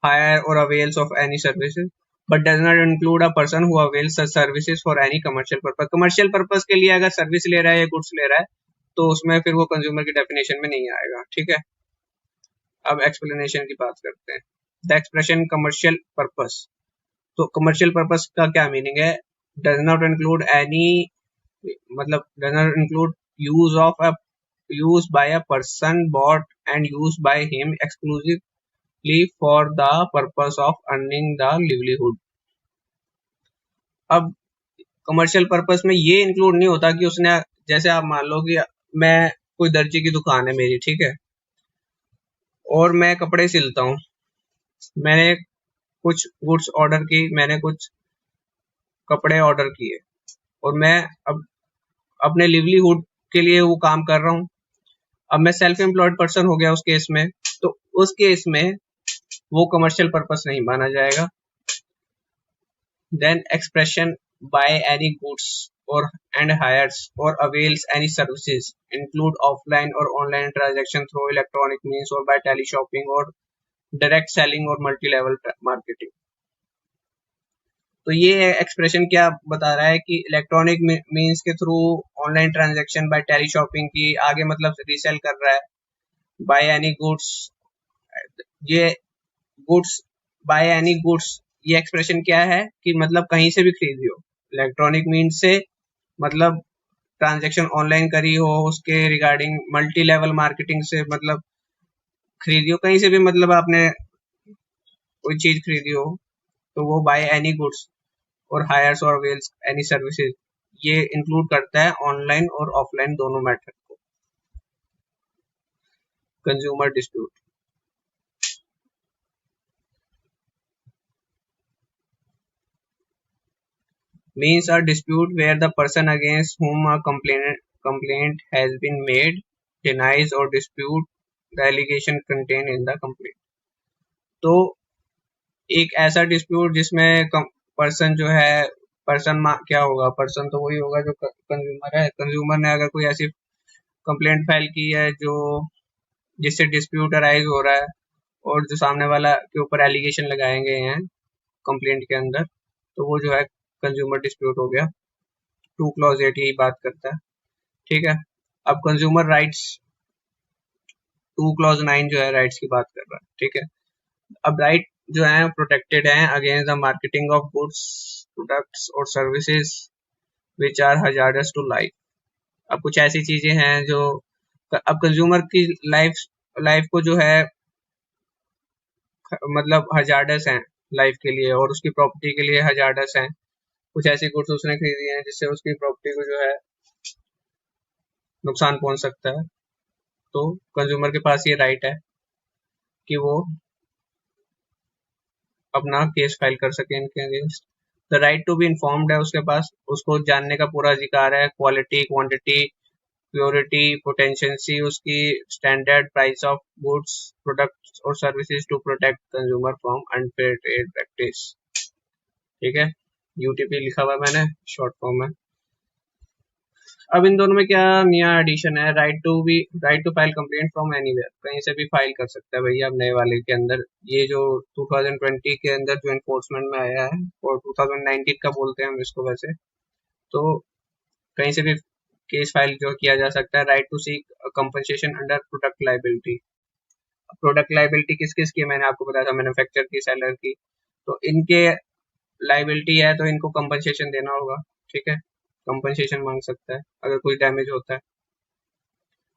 हायर और avails of any services but does not include a person who avails such services for any commercial purpose. Commercial purpose के लिए अगर सर्विस ले रहा है या गुड्स ले रहा है तो उसमें फिर वो कंज्यूमर की डेफिनेशन में नहीं आएगा, ठीक है। अब एक्सप्लेनेशन की बात करते हैं। द एक्सप्रेशन कमर्शियल पर्पस, तो कमर्शियल पर्पस का क्या मीनिंग है, डज नॉट इंक्लूड एनी, मतलब does not include use of a used by a person bought and used by him exclusively for the purpose of earning the livelihood। अब commercial purpose में ये include नहीं होता कि उसने, जैसे आप मान लो कि मैं कोई दर्जी की दुकान है मेरी, ठीक है, और मैं कपड़े सिलता हूँ, मैंने कुछ गुड्स ऑर्डर की, मैंने कुछ कपड़े ऑर्डर किए, और मैं अब अपने लिवलीहुड के लिए वो काम कर रहा हूँ। अब मैं सेल्फ एम्प्लॉयड पर्सन हो गया उस केस में, तो उस केस में वो कमर्शियल पर्पस नहीं माना जाएगा। Then expression buy any goods और एंड हायर्स और avails any services include offline और online transaction through electronic means और बाय टेली शॉपिंग और डायरेक्ट सेलिंग और मल्टी लेवल मार्केटिंग। तो ये एक्सप्रेशन क्या बता रहा है कि इलेक्ट्रॉनिक मीन्स के through online transaction by teleshopping की आगे मतलब रीसेल कर रहा है। बाय एनी गुड्स, ये गुड्स, बाय एनी गुड्स, ये एक्सप्रेशन क्या है कि मतलब कहीं से भी खरीदियो। इलेक्ट्रॉनिक मीन्स से मतलब ट्रांजैक्शन ऑनलाइन करी हो, उसके रिगार्डिंग मल्टी लेवल मार्केटिंग से मतलब खरीदियो कहीं से भी, मतलब आपने कोई चीज खरीदी हो तो वो बाय एनी गुड्स और हायर्स और वेल्स एनी सर्विसेज, ये इंक्लूड करता है ऑनलाइन और ऑफलाइन दोनों मेथड को। Consumer dispute means a dispute where the person against whom a complaint has been made denies or dispute the allegation contained in the complaint। तो एक ऐसा dispute जिसमें पर्सन जो है, पर्सन क्या होगा, पर्सन तो वही होगा जो कंज्यूमर है। कंज्यूमर ने अगर कोई ऐसी कंप्लेंट फाइल की है जो जिससे डिस्प्यूट अराइज हो रहा है और जो सामने वाला के ऊपर एलिगेशन लगाए गए हैं कंप्लेंट के अंदर, तो वो जो है कंज्यूमर डिस्प्यूट हो गया। 2 क्लॉज 8 यही बात करता है, ठीक है। अब कंज्यूमर राइट्स 2 क्लॉज 9 जो है राइट्स की बात कर रहा है, ठीक है। अब राइट जो है प्रोटेक्टेड है against the marketing of goods, products और services which are hazardous to life. अब कुछ ऐसी चीजें हैं जो अब कंज्यूमर की लाइफ को जो है मतलब हजार्डस हैं लाइफ के लिए और उसकी प्रॉपर्टी के लिए हजार्डस हैं। कुछ ऐसी गुड्स उसने खरीदी हैं जिससे उसकी प्रॉपर्टी को जो है नुकसान पहुंच सकता है। तो कंज्यूमर के पास ये राइट है कि वो अपना केस फाइल कर सके इनके against. The right to be informed है उसके पास, उसको जानने का पूरा अधिकार है। क्वालिटी, क्वांटिटी, प्योरिटी, पोटेंशियंसी, उसकी standard price of goods, products और services to protect consumer from unfair trade practice, ठीक है। यूटीपी लिखा हुआ है मैंने शॉर्ट फॉर्म में। अब इन दोनों में क्या नया एडिशन है, right to file complaint from anywhere, कहीं से भी फाइल कर सकता है भैया। अब नए वाले के अंदर ये जो 2020 के अंदर जो एनफोर्समेंट में आया है और 2019 का बोलते हैं हम इसको वैसे, तो कहीं से भी केस फाइल जो किया जा सकता है। Right to seek compensation under product liability. Product liability किस किस की है मैंने आपको बताया था, मैन्युफैक्चरर की, सेलर की। तो इनके लाइबिलिटी है तो इनको कंपनसेशन देना होगा, ठीक है। कंपनसेशन मांग सकता है अगर कोई डैमेज होता है।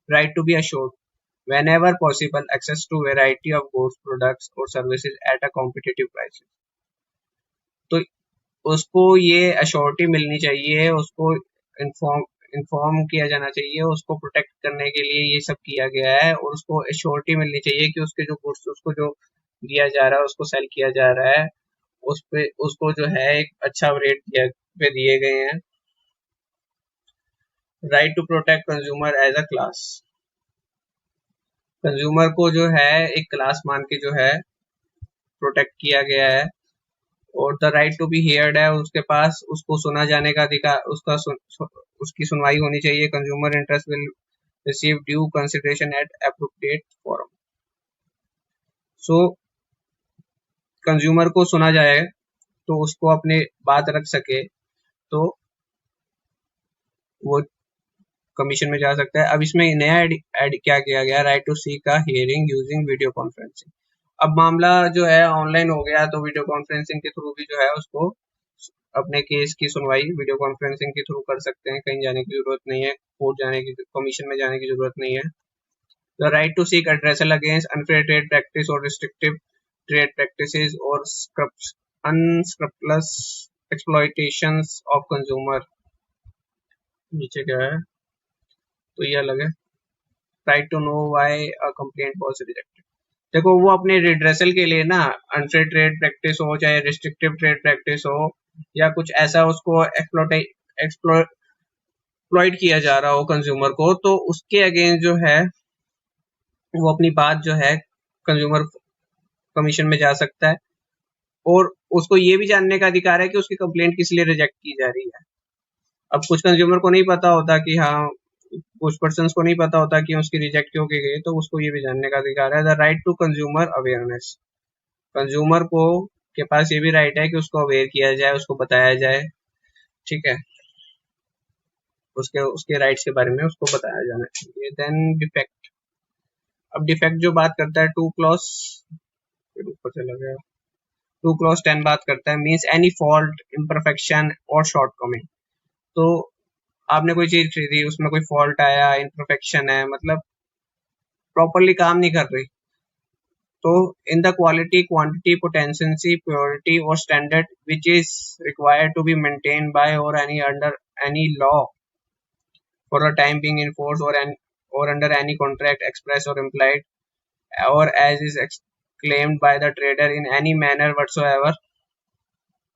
Right to be assured whenever possible access to variety of goods, products or services at a competitive price। तो उसको ये अश्योरिटी मिलनी चाहिए, उसको इन्फॉर्म किया जाना चाहिए, उसको प्रोटेक्ट करने के लिए ये सब किया गया है। और उसको अश्योरिटी मिलनी चाहिए कि उसके जो गुड्स उसको जो दिया जा रहा है, उसको सेल किया जा रहा है, उस पे उसको जो है एक अच्छा रेट पे दिए गए हैं। Right to protect consumer as a class, consumer को जो है एक क्लास मान के जो है प्रोटेक्ट किया गया है। और the right to be heard है उसके पास, उसको सुना जाने का अधिकार, उसकी सुनवाई होनी चाहिए। Consumer interest will receive due consideration at appropriate forum. So consumer को सुना जाए तो उसको अपनी बात रख सके तो वो कमीशन में जा सकता है। अब इसमें नया ऐड क्या किया गया, right to seek a hearing using video conferencing. अब मामला जो है ऑनलाइन हो गया तो वीडियो कॉन्फ्रेंसिंग के थ्रू भी जो है उसको अपने केस की सुनवाई वीडियो कॉन्फ्रेंसिंग के थ्रू कर सकते हैं। कहीं जाने की जरूरत नहीं है, कोर्ट जाने की, कमीशन में जाने की जरूरत नहीं है। The right to seek redressal against unfair trade practice और रिस्ट्रिक्टिव ट्रेड प्रैक्टिसेस और अनस्क्रपलस एक्सप्लॉयटेशंस ऑफ कंज्यूमर, नीचे क्या है तो ये अलग है। Right to know why a complaint was rejected, देखो वो अपने रिड्रेसल के लिए ना, अनफेयर ट्रेड प्रैक्टिस हो चाहे रिस्ट्रिक्टिव ट्रेड प्रैक्टिस हो या कुछ ऐसा उसको एक्सप्लॉइट किया जा रहा हो कंज्यूमर को, तो उसके अगेंस्ट जो है वो अपनी बात जो है कंज्यूमर कमीशन में जा सकता है। और उसको ये भी जानने का अधिकार है कि उसकी कंप्लेंट किस लिए रिजेक्ट की जा रही है। अब कुछ कंज्यूमर को नहीं पता होता कि हाँ, कुछ पर्सन्स को नहीं पता होता कि उसकी रिजेक्ट क्यों की गई, तो उसको ये भी जानने का अधिकार है। The right to consumer awareness, consumer को के पास ये भी राइट है कि उसको अवेयर किया जाए, उसको बताया जाए, ठीक है, उसके उसके राइट्स के बारे में उसको बताया जाना चाहिए। Then defect. अब डिफेक्ट जो बात करता है 2 क्लॉज ऊपर चला गया, 2 क्लॉज 10 बात करता है मींस एनी फॉल्ट, इम्परफेक्शन और शॉर्टकमिंग। तो आपने कोई चीज खरीदी, उसमें कोई फॉल्ट आया, इम्परफेक्शन है, मतलब प्रॉपरली काम नहीं कर रही, तो in the quality, quantity, potency, purity और standard which is required to be maintained by और any under any law for the time being in force or under any contract express or implied or as is claimed by the trader in any manner whatsoever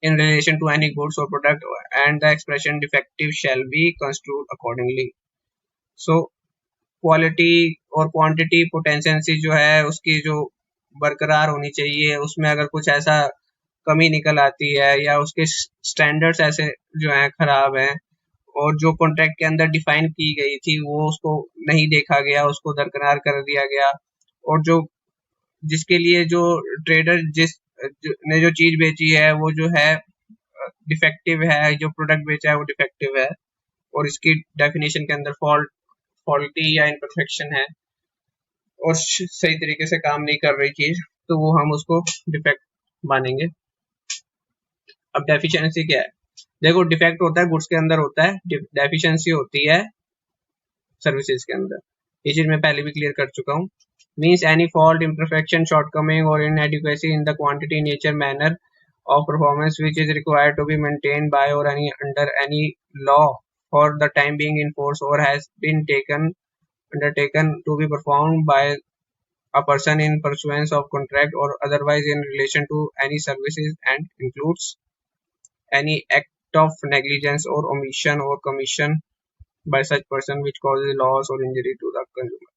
in relation to any goods or product and the expression defective shall be construed accordingly. So quality और quantity, पोटेंशियंसी जो है उसकी जो बरकरार होनी चाहिए, उसमें अगर कुछ ऐसा कमी निकल आती है या उसके स्टैंडर्ड्स ऐसे जो हैं खराब हैं और जो कॉन्ट्रैक्ट के अंदर डिफाइन की गई थी वो उसको नहीं देखा गया, उसको दरकिनार कर दिया गया, और जो जिसके लिए जो ट्रेडर ने जो चीज बेची है वो जो है डिफेक्टिव है, जो प्रोडक्ट बेचा है वो डिफेक्टिव है और इसकी डेफिनेशन के अंदर फॉल्टी या इम्परफेक्शन है और सही तरीके से काम नहीं कर रही चीज, तो वो हम उसको डिफेक्ट मानेंगे। अब डेफिशिएंसी क्या है? देखो, डिफेक्ट होता है गुड्स के अंदर होता है, डेफिशिएंसी होती है सर्विसेज के अंदर। ये चीज मैं पहले भी क्लियर कर चुका हूँ। Means any fault, imperfection, shortcoming और inadequacy in the quantity, nature, manner of performance which is required to be maintained by or any under any law for the time being in force or has been undertaken to be performed by a person in pursuance of contract or otherwise in relation to any services and includes any act of negligence or omission or commission by such person which causes loss or injury to the consumer.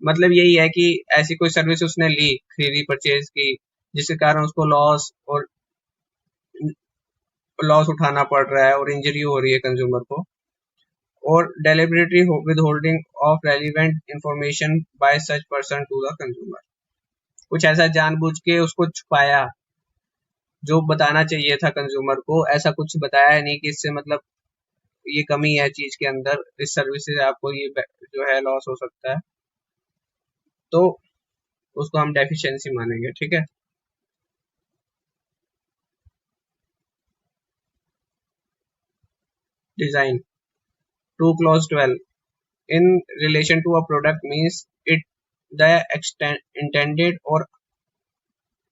मतलब यही है कि ऐसी कोई service उसने ली, खरीदी, purchase की, जिसके कारण उसको लॉस उठाना पड़ रहा है और इंजरी हो रही है कंज्यूमर को, और deliberately withholding of relevant information by such person to the consumer. कुछ ऐसा जानबूझ के उसको छुपाया, जो बताना चाहिए था कंज्यूमर को ऐसा कुछ बताया नहीं कि इससे मतलब ये कमी है चीज के अंदर, इस सर्विस से आपको ये जो है लॉस हो सकता है, तो उसको हम डेफिशिएंसी मानेंगे, ठीक है। Design 2 clause 12 in relation to a product means it the intended or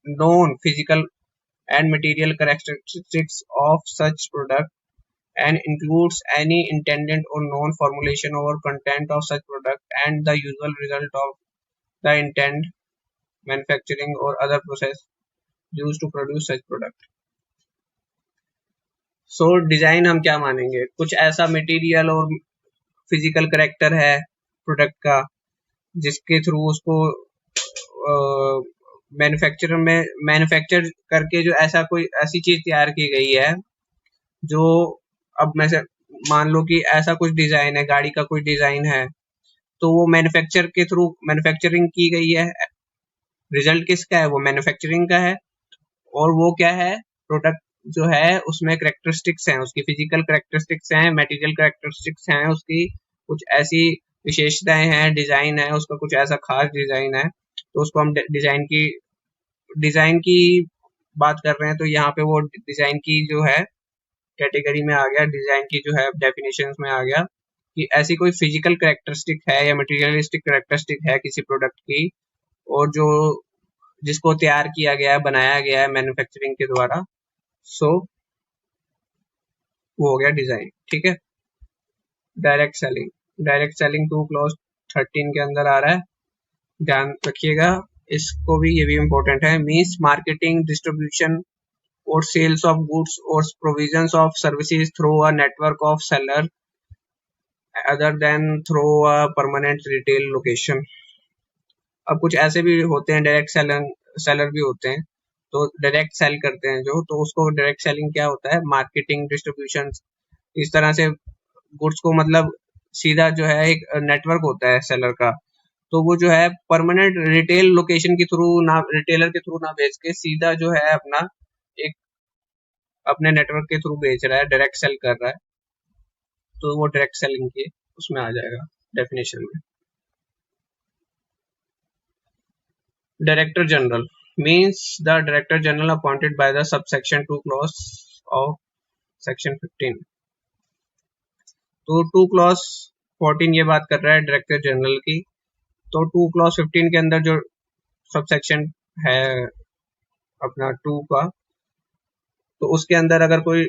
known physical and material characteristics of such product and includes any intended or known formulation or content of such product and the usual result of the intent, manufacturing or other process used to produce such product. So design हम क्या मानेंगे? कुछ ऐसा material और physical character है product का जिसके through उसको मैन्युफैक्चर करके जो ऐसा कोई ऐसी चीज तैयार की गई है जो, अब मैं से मान लो कि ऐसा कुछ डिजाइन है, गाड़ी का कोई डिजाइन है, तो वो मैन्युफैक्चर के थ्रू मैन्युफैक्चरिंग की गई है, रिजल्ट किसका है? वो मैन्युफैक्चरिंग का है, और वो क्या है? प्रोडक्ट जो है उसमें करेक्टरिस्टिक्स हैं, उसकी फिजिकल करेक्टरिस्टिक्स हैं, मटेरियल करेक्टरिस्टिक्स हैं, उसकी कुछ ऐसी विशेषताएं हैं, डिजाइन है उसका, कुछ ऐसा खास डिजाइन है, तो उसको हम डिजाइन की बात कर रहे हैं। तो यहाँ पे वो डिजाइन की जो है कैटेगरी में आ गया, डिजाइन की जो है डेफिनेशन में आ गया कि ऐसी कोई फिजिकल करेक्टरिस्टिक है या मटेरियलिस्टिक करेक्टरिस्टिक है किसी प्रोडक्ट की, और जो जिसको तैयार किया गया है, बनाया गया है मैन्युफैक्चरिंग के द्वारा, सो वो हो गया डिजाइन, ठीक है। डायरेक्ट सेलिंग 2 क्लॉज 13 के अंदर आ रहा है, ध्यान रखिएगा इसको भी, ये भी इम्पोर्टेंट है। मींस मार्केटिंग, डिस्ट्रीब्यूशन और सेल्स ऑफ गुड्स और provisions of services through a network of seller other than through a permanent retail location. अब कुछ ऐसे भी होते हैं डायरेक्ट सेलर भी होते हैं, तो डायरेक्ट सेल करते हैं जो, तो उसको डायरेक्ट सेलिंग क्या होता है? मार्केटिंग, डिस्ट्रीब्यूशन, इस तरह से गुड्स को मतलब सीधा जो है एक नेटवर्क होता है सेलर का, तो वो जो है परमानेंट रिटेल लोकेशन के थ्रू ना, रिटेलर के थ्रू ना बेच के सीधा जो है अपना एक अपने नेटवर्क के थ्रू बेच रहा है, डायरेक्ट सेल कर रहा है, तो वो डायरेक्ट सेलिंग के उसमें आ जाएगा डेफिनेशन में। Director general means the director general appointed by the subsection 2 clause of section 15। तो 2 clause 14 ये बात कर रहा है डायरेक्टर जनरल की, तो 2 clause 15 के अंदर जो सबसेक्शन है अपना 2 का, तो उसके अंदर अगर कोई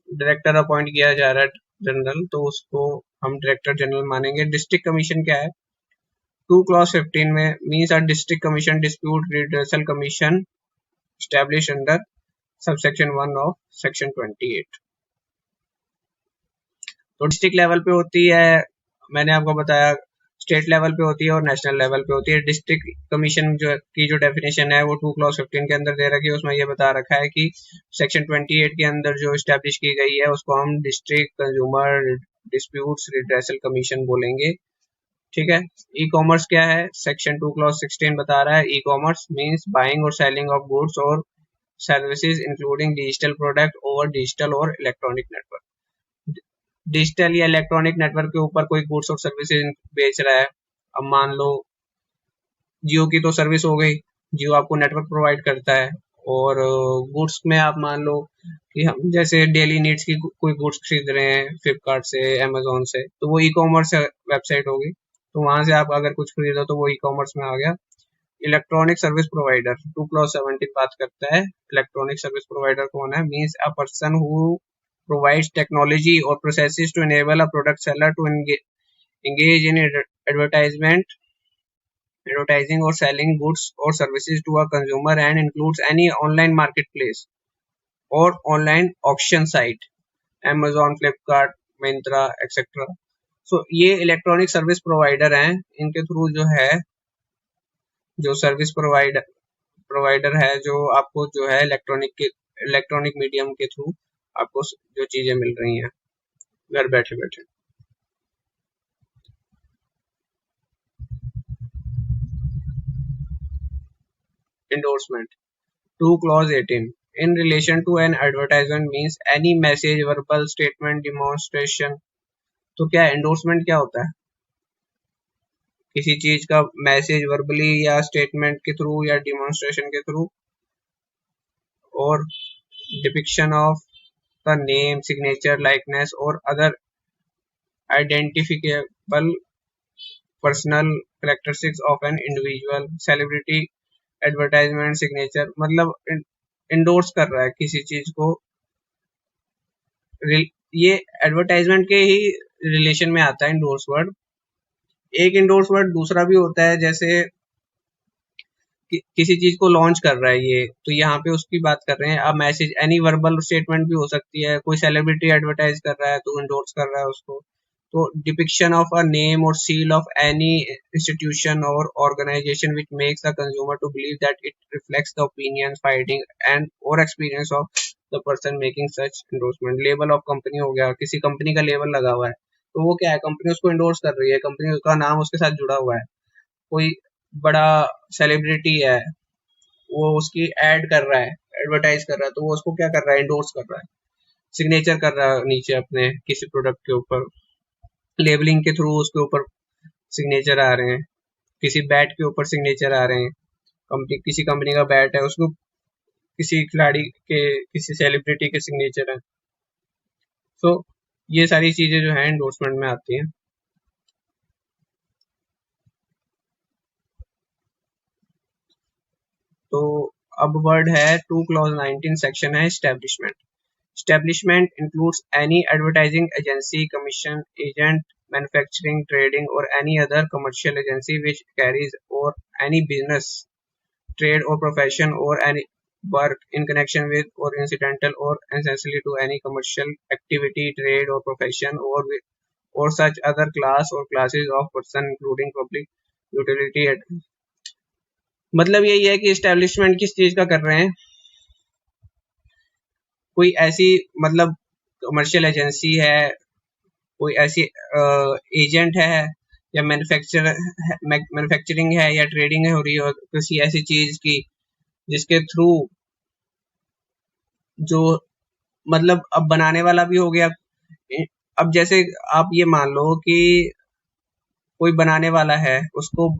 डायरेक्टर अपॉइंट किया जा रहा है जनरल, तो उसको हम डायरेक्टर जनरल मानेंगे। डिस्ट्रिक्ट कमीशन क्या है 2 clause 15 में, means a district commission dispute redressal commission established under subsection 1 of section 28। तो डिस्ट्रिक्ट लेवल पे होती है, मैंने आपको बताया स्टेट लेवल पे होती है और नेशनल लेवल पे होती है। डिस्ट्रिक्ट कमीशन जो डेफिनेशन है वो 2 clause 15 के अंदर दे रखी है, उसमें ये बता रखा है कि सेक्शन 28 के अंदर जो स्टैब्लिश की गई है उसको हम district consumer disputes redressal commission बोलेंगे, ठीक है। ई कॉमर्स क्या है, सेक्शन 2 clause 16 बता रहा है ई कॉमर्स मीन्स बाइंग और सेलिंग ऑफ गुड्स और services including digital product over digital और इलेक्ट्रॉनिक नेटवर्क। डिजिटल या इलेक्ट्रॉनिक नेटवर्क के ऊपर कोई गुड्स और सर्विसेज बेच रहा है। अब मान लो जियो की तो सर्विस हो गई, जियो आपको नेटवर्क प्रोवाइड करता है, और गुड्स में आप मान लो कि हम जैसे डेली नीड्स की कोई गुड्स खरीद रहे हैं फ्लिपकार्ट से, अमेजोन से, तो वो ई कॉमर्स वेबसाइट होगी, तो वहां से आप अगर कुछ खरीदो तो वो ई कॉमर्स में आ गया। इलेक्ट्रॉनिक सर्विस प्रोवाइडर 2 clause 17 बात करता है इलेक्ट्रॉनिक सर्विस प्रोवाइडर कौन है, means a person who provides technology or processes to enable a product seller to engage in advertising or selling goods or services to a consumer and includes any online marketplace or online auction site, Amazon, Flipkart, Myntra, etc। So ये electronic service provider हैं, इनके through जो है जो service provider है जो आपको जो है इलेक्ट्रॉनिक मीडियम के थ्रू आपको जो चीजें मिल रही हैं घर बैठे बैठे। Endorsement 2 clause 18 in relation to an advertisement means any message, verbal statement, demonstration। तो क्या एंडोर्समेंट क्या होता है, किसी चीज का मैसेज वर्बली या स्टेटमेंट के थ्रू या डिमॉन्स्ट्रेशन के थ्रू, और depiction of the name, signature, likeness और other identifiable personal characteristics of an individual, celebrity, advertisement, signature, मतलब इंडोर्स कर रहा है किसी चीज को। ये एडवर्टाइजमेंट के ही रिलेशन में आता है इंडोर्स वर्ड। एक इंडोर्स वर्ड दूसरा भी होता है, जैसे किसी चीज को लॉन्च कर रहा है ये, तो यहाँ पे उसकी बात कर रहे हैं। अब मैसेज एनी वर्बल स्टेटमेंट भी हो सकती है, कोई सेलिब्रिटी एडवर्टाइज कर रहा है तो इंडोर्स कर रहा है उसको। तो डिपिक्शन ऑफ अ नेम और सील ऑफ एनी इंस्टीट्यूशन और organisation which makes the consumer to believe that it reflects the opinion, finding and और experience of the person making such endorsement. Label of company हो गया, किसी company का label लगा हुआ है, तो वो क्या है, कंपनी उसको इंडोर्स कर रही है, कंपनी का नाम उसके साथ जुड़ा हुआ है। कोई बड़ा सेलिब्रिटी है, वो उसकी एड कर रहा है, एडवर्टाइज कर रहा है, तो वो उसको क्या कर रहा है, इंडोर्स कर रहा है, सिग्नेचर कर रहा है नीचे अपने किसी प्रोडक्ट के ऊपर, लेबलिंग के थ्रू उसके ऊपर सिग्नेचर आ रहे हैं, किसी बैट के ऊपर सिग्नेचर आ रहे हैं, किसी कंपनी का बैट है उसको किसी खिलाड़ी के, किसी सेलिब्रिटी के सिग्नेचर है। सो ये सारी चीजें जो है इंडोर्समेंट में आती हैं। तो अब वर्ड है 2 clause 19 सेक्शन है establishment. Establishment includes any advertising agency, commission agent, manufacturing, trading, or any other commercial agency which carries or any business, trade or profession or any work in connection with or incidental or essentially to any commercial activity, trade or profession or such other class or classes of person including public utility। मतलब यही है कि establishment किस चीज का कर रहे हैं, कोई ऐसी मतलब कमर्शियल एजेंसी है, कोई ऐसी एजेंट है या मैन्युफैक्चरिंग है या ट्रेडिंग है हो रही है किसी ऐसी चीज की जिसके थ्रू जो मतलब अब बनाने वाला भी हो गया। अब जैसे आप ये मान लो कि कोई बनाने वाला है, उसको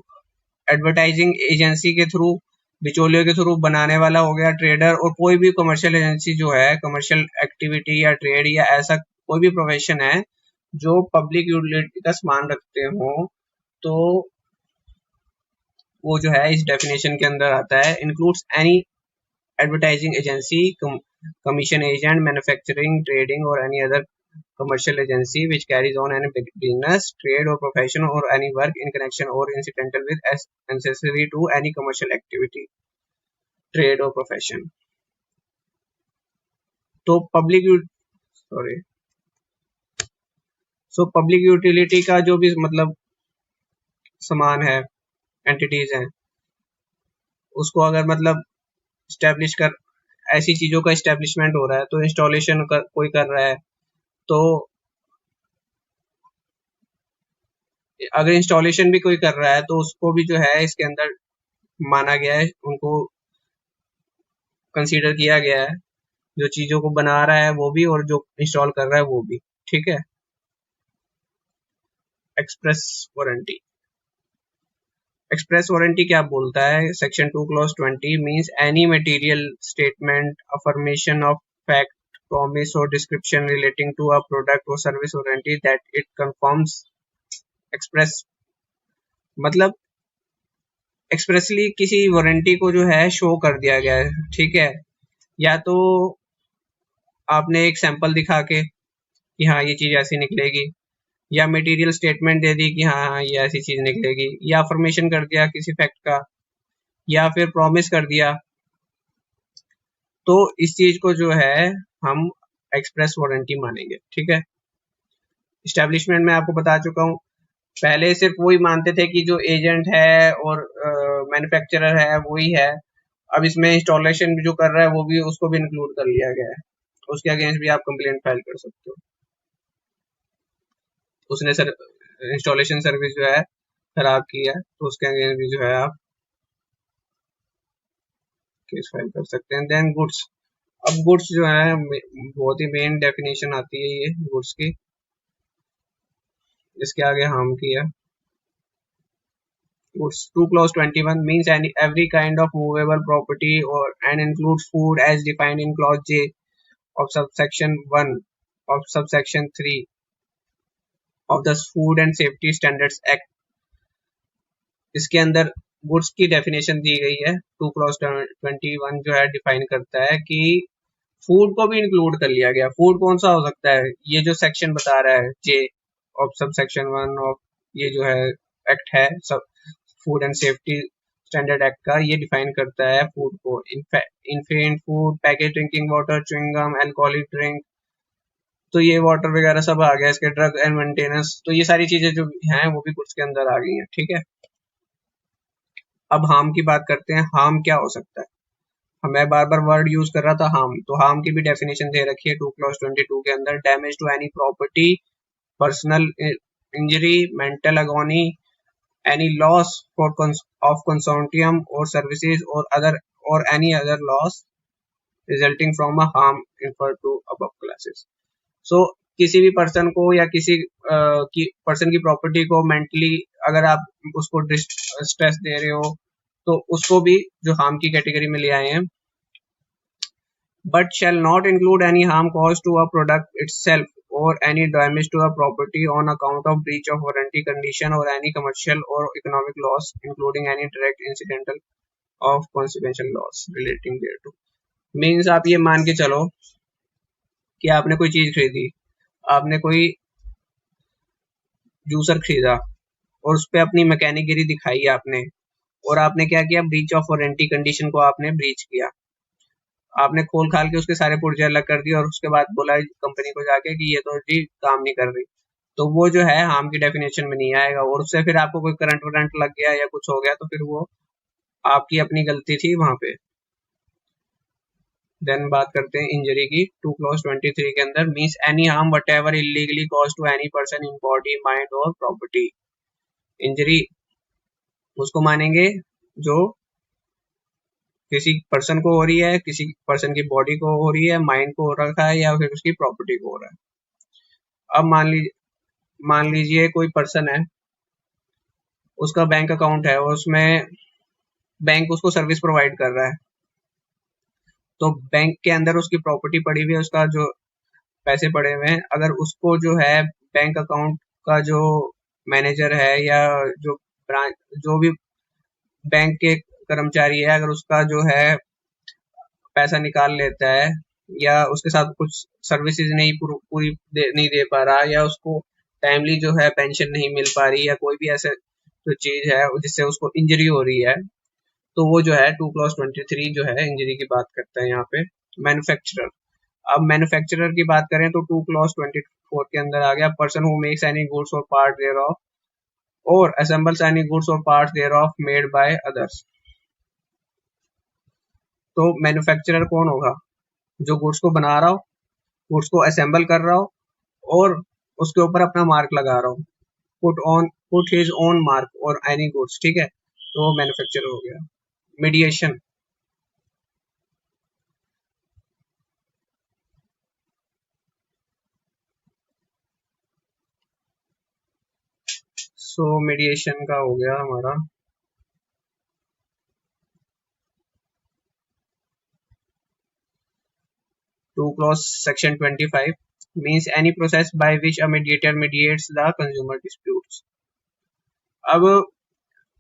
एडवर्टाइजिंग एजेंसी के थ्रू, बिचौलियों के थ्रू बनाने वाला हो गया ट्रेडर, और कोई भी कमर्शियल एजेंसी जो है, कमर्शियल एक्टिविटी या ट्रेड या ऐसा कोई भी प्रोफेशन है जो पब्लिक यूटिलिटी का सामान रखते हो, तो वो जो है इस डेफिनेशन के अंदर आता है। Includes any advertising agency, commission agent, manufacturing, trading, or any other commercial agency which carries on any business, trade or profession or any work in connection or incidental with as necessary to any commercial activity, trade or profession. तो public utility का जो भी मतलब सामान है, entities हैं, उसको अगर मतलब स्टैब्लिश कर, ऐसी चीजों का स्टैब्लिशमेंट हो रहा है, तो इंस्टॉलेशन कोई कर रहा है, तो अगर इंस्टॉलेशन भी कोई कर रहा है तो उसको भी जो है इसके अंदर माना गया है, उनको कंसीडर किया गया है, जो चीजों को बना रहा है वो भी और जो इंस्टॉल कर रहा है वो भी। ठीक है। Express warranty. एक्सप्रेस वारंटी क्या बोलता है? Section 2 clause 20 means any material statement, affirmation of fact, promise और description relating to a product और service warranty that it conforms express, मतलब एक्सप्रेसली किसी वारंटी को जो है शो कर दिया गया है। ठीक है। या तो आपने एक सैंपल दिखा के कि हाँ ये चीज ऐसी निकलेगी, या मटेरियल स्टेटमेंट दे दी कि हाँ ये ऐसी चीज निकलेगी, या अफर्मेशन कर दिया किसी फैक्ट का, या फिर प्रॉमिस कर दिया, तो इस चीज को जो है हम एक्सप्रेस वारंटी मानेंगे। ठीक है। इस्टेब्लिशमेंट में आपको बता चुका हूँ। पहले सिर्फ वही मानते थे कि जो एजेंट है और मैन्युफैक्चरर है वही है। अब इसमें इंस्टॉलेशन भी जो कर रहा है वो भी, उसको भी इंक्लूड कर लिया गया है। उसके अगेंस्ट भी आप कंप्लेंट फाइल कर सकते हो। उसने सर इंस्टॉलेशन सर्विस जो है खराब की है, तो उसके अगेंस्ट भी जो है आप केस फाइल कर सकते हैं। Than goods. अब गुड्स जो है बहुत ही मेन डेफिनेशन आती है ये गुड्स की, इसके आगे हार्म की है। Goods 2 clause 21 means every kind of movable property or and includes food as defined in clause J of subsection 1 of subsection 3 of the Food and Safety Standards Act। इसके अंदर गुड्स की definition दी गई है। 2 clause 21 जो है define करता है कि फूड को भी इंक्लूड कर लिया गया। फूड कौन सा हो सकता है? ये जो सेक्शन बता रहा है J of sub section 1 of ये जो है एक्ट है सब food and safety standard act का, ये डिफाइन करता है फूड को। Infant food, package drinking water, chewing gum, alcoholic drink, तो ये वाटर वगैरह सब आ गया। इसके ड्रग एंड मेंटेनेंस, तो ये सारी चीजें जो हैं वो भी गुड्स के अंदर आ गई हैं। ठीक है। अब हार्म की बात करते हैं। हार्म क्या हो सकता है? मैं बार बार वर्ड यूज कर रहा था हार्म, तो हार्म की भी डेफिनेशन दे रखी है 2 क्लॉज 22 के अंदर। Damage to any property, personal injury, mental agony, any loss for of consortium or services or other or any other loss resulting from a harm referred to above classes। So किसी भी person को या किसी की person की property को mentally अगर आप उसको स्ट्रेस दे रहे हो, तो उसको भी जो हार्म की कैटेगरी में ले आए हैं। but shall not include any harm caused to a product itself or any damage to a property on account of breach of warranty condition or any commercial or economic loss including any direct incidental of consequential loss relating thereto। Means आप ये मान के चलो कि आपने कोई चीज खरीदी, आपने कोई जूसर खरीदा और उस पर अपनी मैकेनिकगिरी दिखाई आपने, और आपने क्या किया? ब्रीच ऑफ वारंटी कंडीशन को आपने ब्रीच किया। आपने खोल खाल के उसके सारे पुर्जे अलग कर दिए और उसके बाद बोला कंपनी को जाके कि ये तो जी काम नहीं कर रही, तो वो जो है हार्म की डेफिनेशन में नहीं आएगा। और उससे फिर आपको कोई करंट वरंट लग गया या कुछ हो गया तो फिर वो आपकी अपनी गलती थी वहां पे। देन बात करते हैं इंजरी की 2 क्लॉज 23 के अंदर। Means any harm whatever illegally cause to any person in body, mind और प्रॉपर्टी। इंजरी उसको मानेंगे जो किसी पर्सन को हो रही है, किसी पर्सन की बॉडी को हो रही है, माइंड को हो रखा है, या फिर उसकी प्रॉपर्टी को हो रहा है। अब मान लीजिए कोई पर्सन है, उसका बैंक अकाउंट है और उसमें बैंक उसको सर्विस प्रोवाइड कर रहा है, तो बैंक के अंदर उसकी प्रॉपर्टी पड़ी हुई है, उसका जो पैसे पड़े हुए हैं, अगर उसको जो है बैंक अकाउंट का जो मैनेजर है या जो ब्रांच जो भी बैंक के कर्मचारी है, अगर उसका जो है पैसा निकाल लेता है या उसके साथ कुछ सर्विसेज नहीं पूरी नहीं दे पा रहा, या उसको टाइमली जो है पेंशन नहीं मिल पा रही, या कोई भी ऐसे जो चीज है जिससे उसको इंजरी हो रही है, तो वो जो है 2 क्लॉज 23 जो है इंजरी की बात करता है यहाँ पे मैन्युफैक्चरर। अब मैन्युफैक्चरर की बात करें तो 2 क्लॉज 24 के अंदर आ गया person who makes any goods और पार्ट देयर ऑफ और असेंबल्स एनी गुड्स और parts thereof made by others. तो मैन्युफैक्चरर कौन होगा? जो गुड्स को बना रहा हो, गुड्स को असेंबल कर रहा हो और उसके ऊपर अपना मार्क लगा रहा हो, पुट हिज ओन मार्क और एनी गुड्स, ठीक है, तो वो मैन्युफैक्चरर हो गया। मीडिएशन, सो मीडिएशन का हो गया हमारा 2 clause section 25 means any process by which a mediator mediates the consumer disputes। अब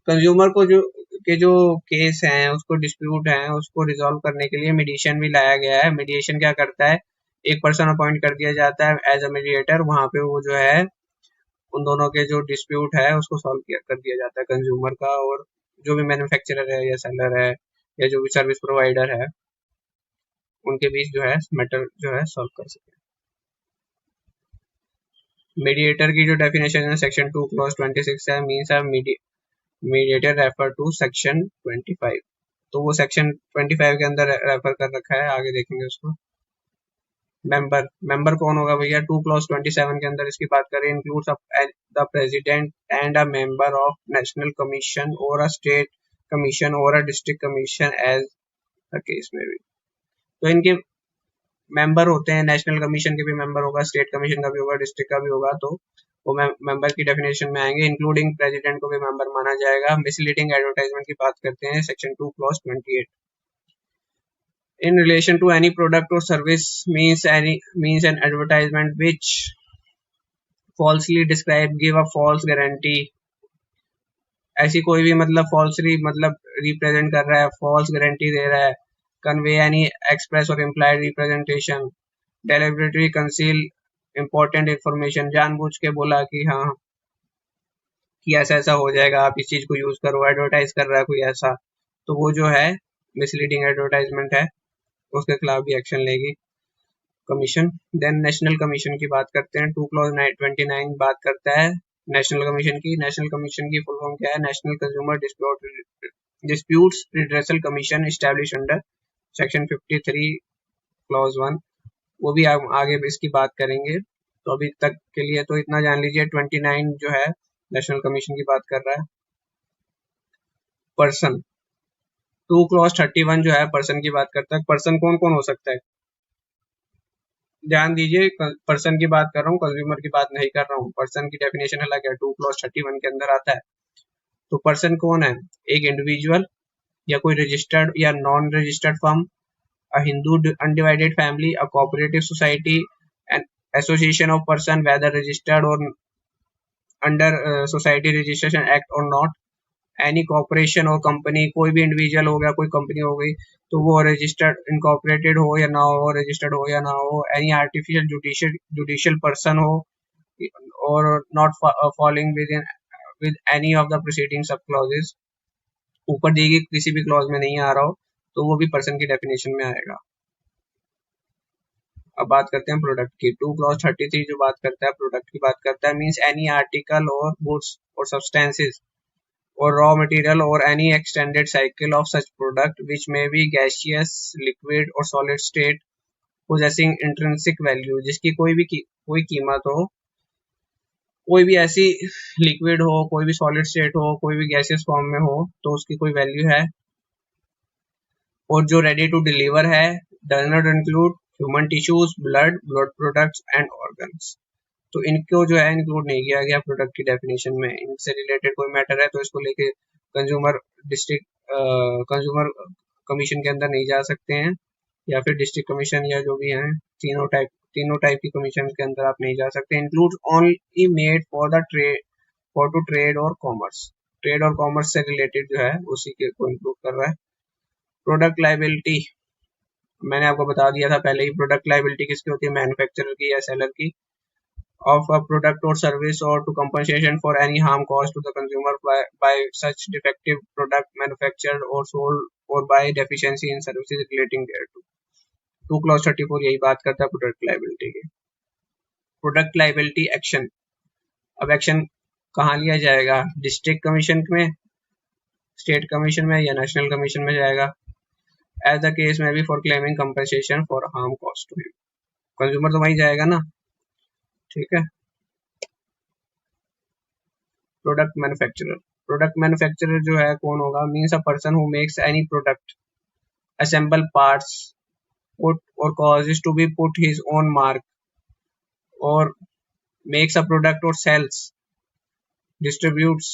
कंज्यूमर को जो केस हैं, उसको डिस्प्यूट हैं, उसको रिजॉल्व करने के लिए मीडिएशन भी लाया गया है। मीडिएशन क्या करता है, एक पर्सन अपॉइंट कर दिया जाता है एज अ मीडिएटर, वहां पे वो जो है उन दोनों के जो डिस्प्यूट है उसको सॉल्व कर दिया जाता है, कंज्यूमर का और जो भी मैन्युफैक्चरर है या सेलर है या जो भी सर्विस प्रोवाइडर है, उनके बीच जो है मैटर जो है सॉल्व कर सके। मीडिएटर की जो डेफिनेशन है सेक्शन 2 क्लॉज 26 है, means a mediator refer to section 25, तो वो सेक्शन 25 के अंदर रेफर कर रखा है, आगे देखेंगे उसको। मेंबर कौन होगा भैया? 2 क्लॉज 27 के अंदर इसकी बात करें, includes the president and a member of national commission और अ स्टेट कमीशन और a district commission as the case में भी। तो इनके मेंबर होते हैं, नेशनल कमीशन के भी मेंबर होगा, स्टेट कमीशन का भी होगा, डिस्ट्रिक्ट का भी होगा, तो वो मेंबर की डेफिनेशन में आएंगे। इंक्लूडिंग प्रेसिडेंट को भी मेंबर माना जाएगा। मिसलीडिंग एडवर्टाइजमेंट की बात करते हैं section 2 clause 28। In relation to any product or service means an advertisement which falsely describe, give a false guarantee, ऐसी कोई भी मतलब फॉल्सली मतलब रिप्रेजेंट कर रहा है, फॉल्स गारंटी दे रहा है, कन्वे एनी एक्सप्रेस और implied representation, deliberately conceal important information, जानबूझ के बोला कि हाँ कि ऐसा ऐसा हो जाएगा, आप इस चीज को यूज करो, एडवर्टाइज कर रहा है कोई ऐसा, तो वो जो है मिसलीडिंग एडवर्टाइजमेंट है, उसके खिलाफ भी एक्शन लेगी कमीशन। देन नेशनल कमीशन की बात करते हैं, 2 क्लॉज 29 बात करता है नेशनल कमीशन की। नेशनल कमीशन की फुल फॉर्म क्या है? National consumer disputes redressal commission establish under section 53 clause 1, वो भी आगे इसकी बात करेंगे। तो अभी तक के लिए तो इतना जान लीजिए, 29 जो है नेशनल कमीशन की बात कर रहा है। पर्सन, 2 क्लॉज 31 जो है पर्सन की बात करता है। पर्सन कौन कौन हो सकता है? ध्यान दीजिए, पर्सन की बात कर रहा हूँ, कंज्यूमर की बात नहीं कर रहा हूँ। पर्सन की डेफिनेशन अलग है, 2 क्लॉज 31 के अंदर आता है। तो पर्सन कौन है? एक इंडिविजुअल या कोई रजिस्टर्ड या non registered firm, a Hindu undivided family, a cooperative society, an association of person whether registered और अंडर सोसाइटी रजिस्ट्रेशन एक्ट और नॉट, एनी कॉर्पोरेशन और कंपनी, कोई भी इंडिविजुअल हो गया, कोई कंपनी हो गई, तो वो रजिस्टर्ड इनकॉर्पोरेटेड हो या ना हो, रजिस्टर्ड हो या ना हो, एनी आर्टिफिशियल जुडिशियल पर्सन हो और not falling with any of the preceding सब क्लॉजेस, ऊपर दी गई किसी भी क्लॉज में नहीं आ रहा हो, तो वो भी पर्सन की डेफिनेशन में आएगा। अब बात करते हैं प्रोडक्ट की। 2 क्लॉज 33 जो बात करता है प्रोडक्ट की बात करता है, मीन्स एनी आर्टिकल और गुड्स और substances or raw material or any extended cycle of such product which may be gaseous, liquid or solid state possessing intrinsic value, जिसकी कोई कीमत हो कोई भी ऐसी लिक्विड हो, कोई भी सॉलिड स्टेट हो, कोई भी गैसियस फॉर्म में हो, तो उसकी कोई वैल्यू है। और जो रेडी टू डिलीवर है does not include human tissues, blood products and organs. तो इनको जो है इंक्लूड नहीं किया गया प्रोडक्ट की डेफिनेशन में। इनसे रिलेटेड कोई मैटर है तो इसको लेके कंज्यूमर डिस्ट्रिक्ट कंज्यूमर कमीशन के अंदर नहीं जा सकते हैं, या फिर डिस्ट्रिक्ट कमीशन या जो भी हैं, तीनों टाइप की कमीशन के अंदर आप नहीं जा सकते। Include only made for the trade, for to trade और कॉमर्स। ट्रेड और कॉमर्स से रिलेटेड जो है उसी के को इंक्लूड कर रहा है। प्रोडक्ट लाइबिलिटी मैंने आपको बता दिया था पहले ही। प्रोडक्ट लाइबिलिटी किसकी होती है? मैन्युफैक्चरर की या सेलर की। of a product or service, or to compensation for any harm caused to the consumer by such defective product manufactured or sold, or by deficiency in services relating thereto। 2 clause 34 यही बात करता है product liability की। Product liability action, अब action कहाँ लिया जाएगा? District commission में, स्टेट कमीशन में या नेशनल कमीशन में जाएगा। एज द केस में भी for claiming compensation for harm cost to him. Consumer तो वहीं जाएगा ना, ठीक है। प्रोडक्ट मैन्युफैक्चरर, प्रोडक्ट मैन्युफैक्चरर जो है कौन होगा? Means a person who makes any product, assemble parts, put or causes to be put his own mark, or makes a product or sells, distributes,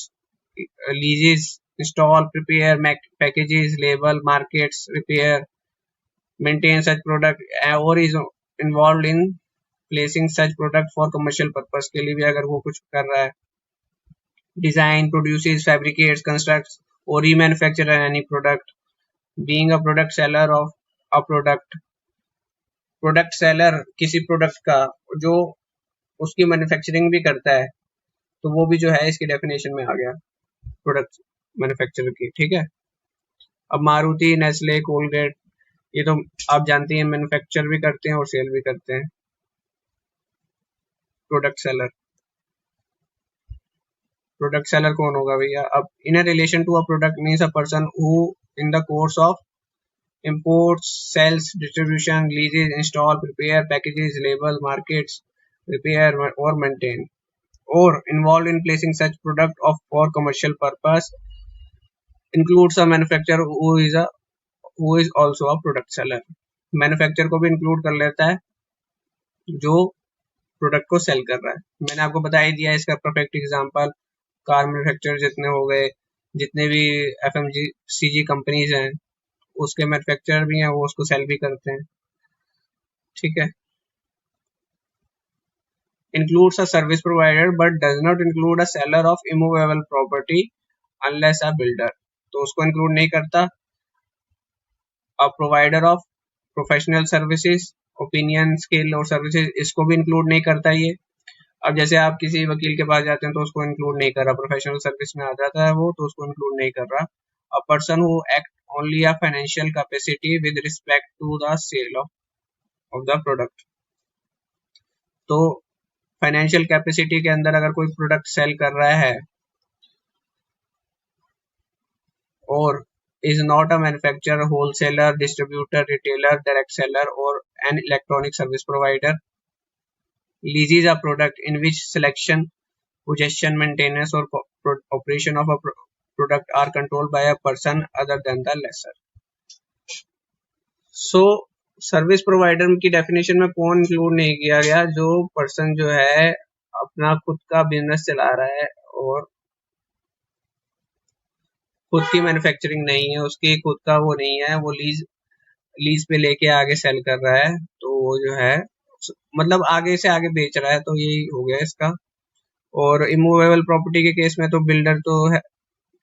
leases, install, prepare, packages, label, markets, repair, maintain such product, or is involved in placing such product for commercial purpose। के लिए भी अगर वो कुछ कर रहा है, design, produces, fabricates, constructs or remanufacture any product, being a product seller of a product। Product seller किसी प्रोडक्ट का जो उसकी मैन्युफैक्चरिंग भी करता है, तो वो भी जो है इसकी डेफिनेशन में आ गया प्रोडक्ट मैन्युफैक्चरर की, ठीक है। अब मारुति, नेस्ले, कोलगेट, ये तो आप जानते हैं मैन्युफैक्चर भी करते हैं और सेल भी करते हैं। प्रोडक्ट सेलर, प्रोडक्ट सेलर कौन होगा भैया? अब in relation to a product means a person who in the course of imports, sells, distribution, leases, install, prepare, packages, label, markets, repair or maintain, or involved in placing such product of for commercial purpose, includes a manufacturer who is also a product seller। Manufacture को भी include कर लेता है जो product को cell कर रहा है। मैंने आपको बता ही दिया इसका परफेक्ट एग्जांपल, कार मैन्युफैक्चरर जितने हो गए, जितने भी FMCG कंपनीज हैं, उसके मैन्युफैक्चरर भी हैं, वो उसको सेल भी करते हैं, ठीक है। includes a service provider but does not include a seller of immovable property unless a builder। तो उसको इंक्लूड नहीं करता। a provider of professional services, opinion, skill और सर्विसेज, इसको भी इंक्लूड नहीं करता ये। अब जैसे आप किसी वकील के पास जाते हैं तो उसको इंक्लूड नहीं कर रहा, प्रोफेशनल सर्विस में आ जाता है वो, तो उसको इंक्लूड नहीं कर रहा। a person who act only a financial capacity with respect to the sale of the product। तो फाइनेंशियल कैपेसिटी के अंदर अगर कोई प्रोडक्ट सेल कर रहा है और is not a manufacturer, wholesaler, distributor, retailer, direct seller or an electronic service provider, leases a product in which selection, possession, maintenance or operation of a product are controlled by a person other than the lessor। So service provider की definition में कौन include नहीं किया गया? जो person जो है अपना खुद का बिजनेस चला रहा है और खुद की मैन्युफैक्चरिंग नहीं है, उसकी खुद का वो नहीं है, वो लीज पे लेके आगे सेल कर रहा है, तो वो जो है मतलब आगे से आगे बेच रहा है, तो यही हो गया इसका। और इमूवेबल प्रॉपर्टी के केस में तो बिल्डर तो है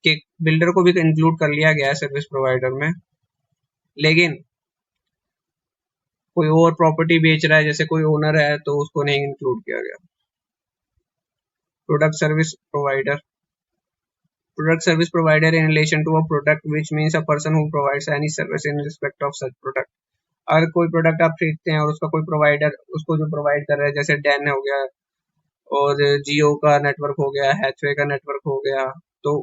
कि बिल्डर को भी इंक्लूड कर लिया गया है सर्विस प्रोवाइडर में, लेकिन कोई और प्रॉपर्टी बेच रहा है जैसे कोई ओनर है तो उसको नहीं इंक्लूड किया गया। Product service provider, product service provider in relation to a product, which means a person who provides any service in respect of such product। अगर कोई प्रोडक्ट आप खरीदते हैं और उसका कोई प्रोवाइडर उसको जो प्रोवाइड कर रहा है, जैसे डैन हो गया और जियो का नेटवर्क हो गया, हैथवे का नेटवर्क हो गया, तो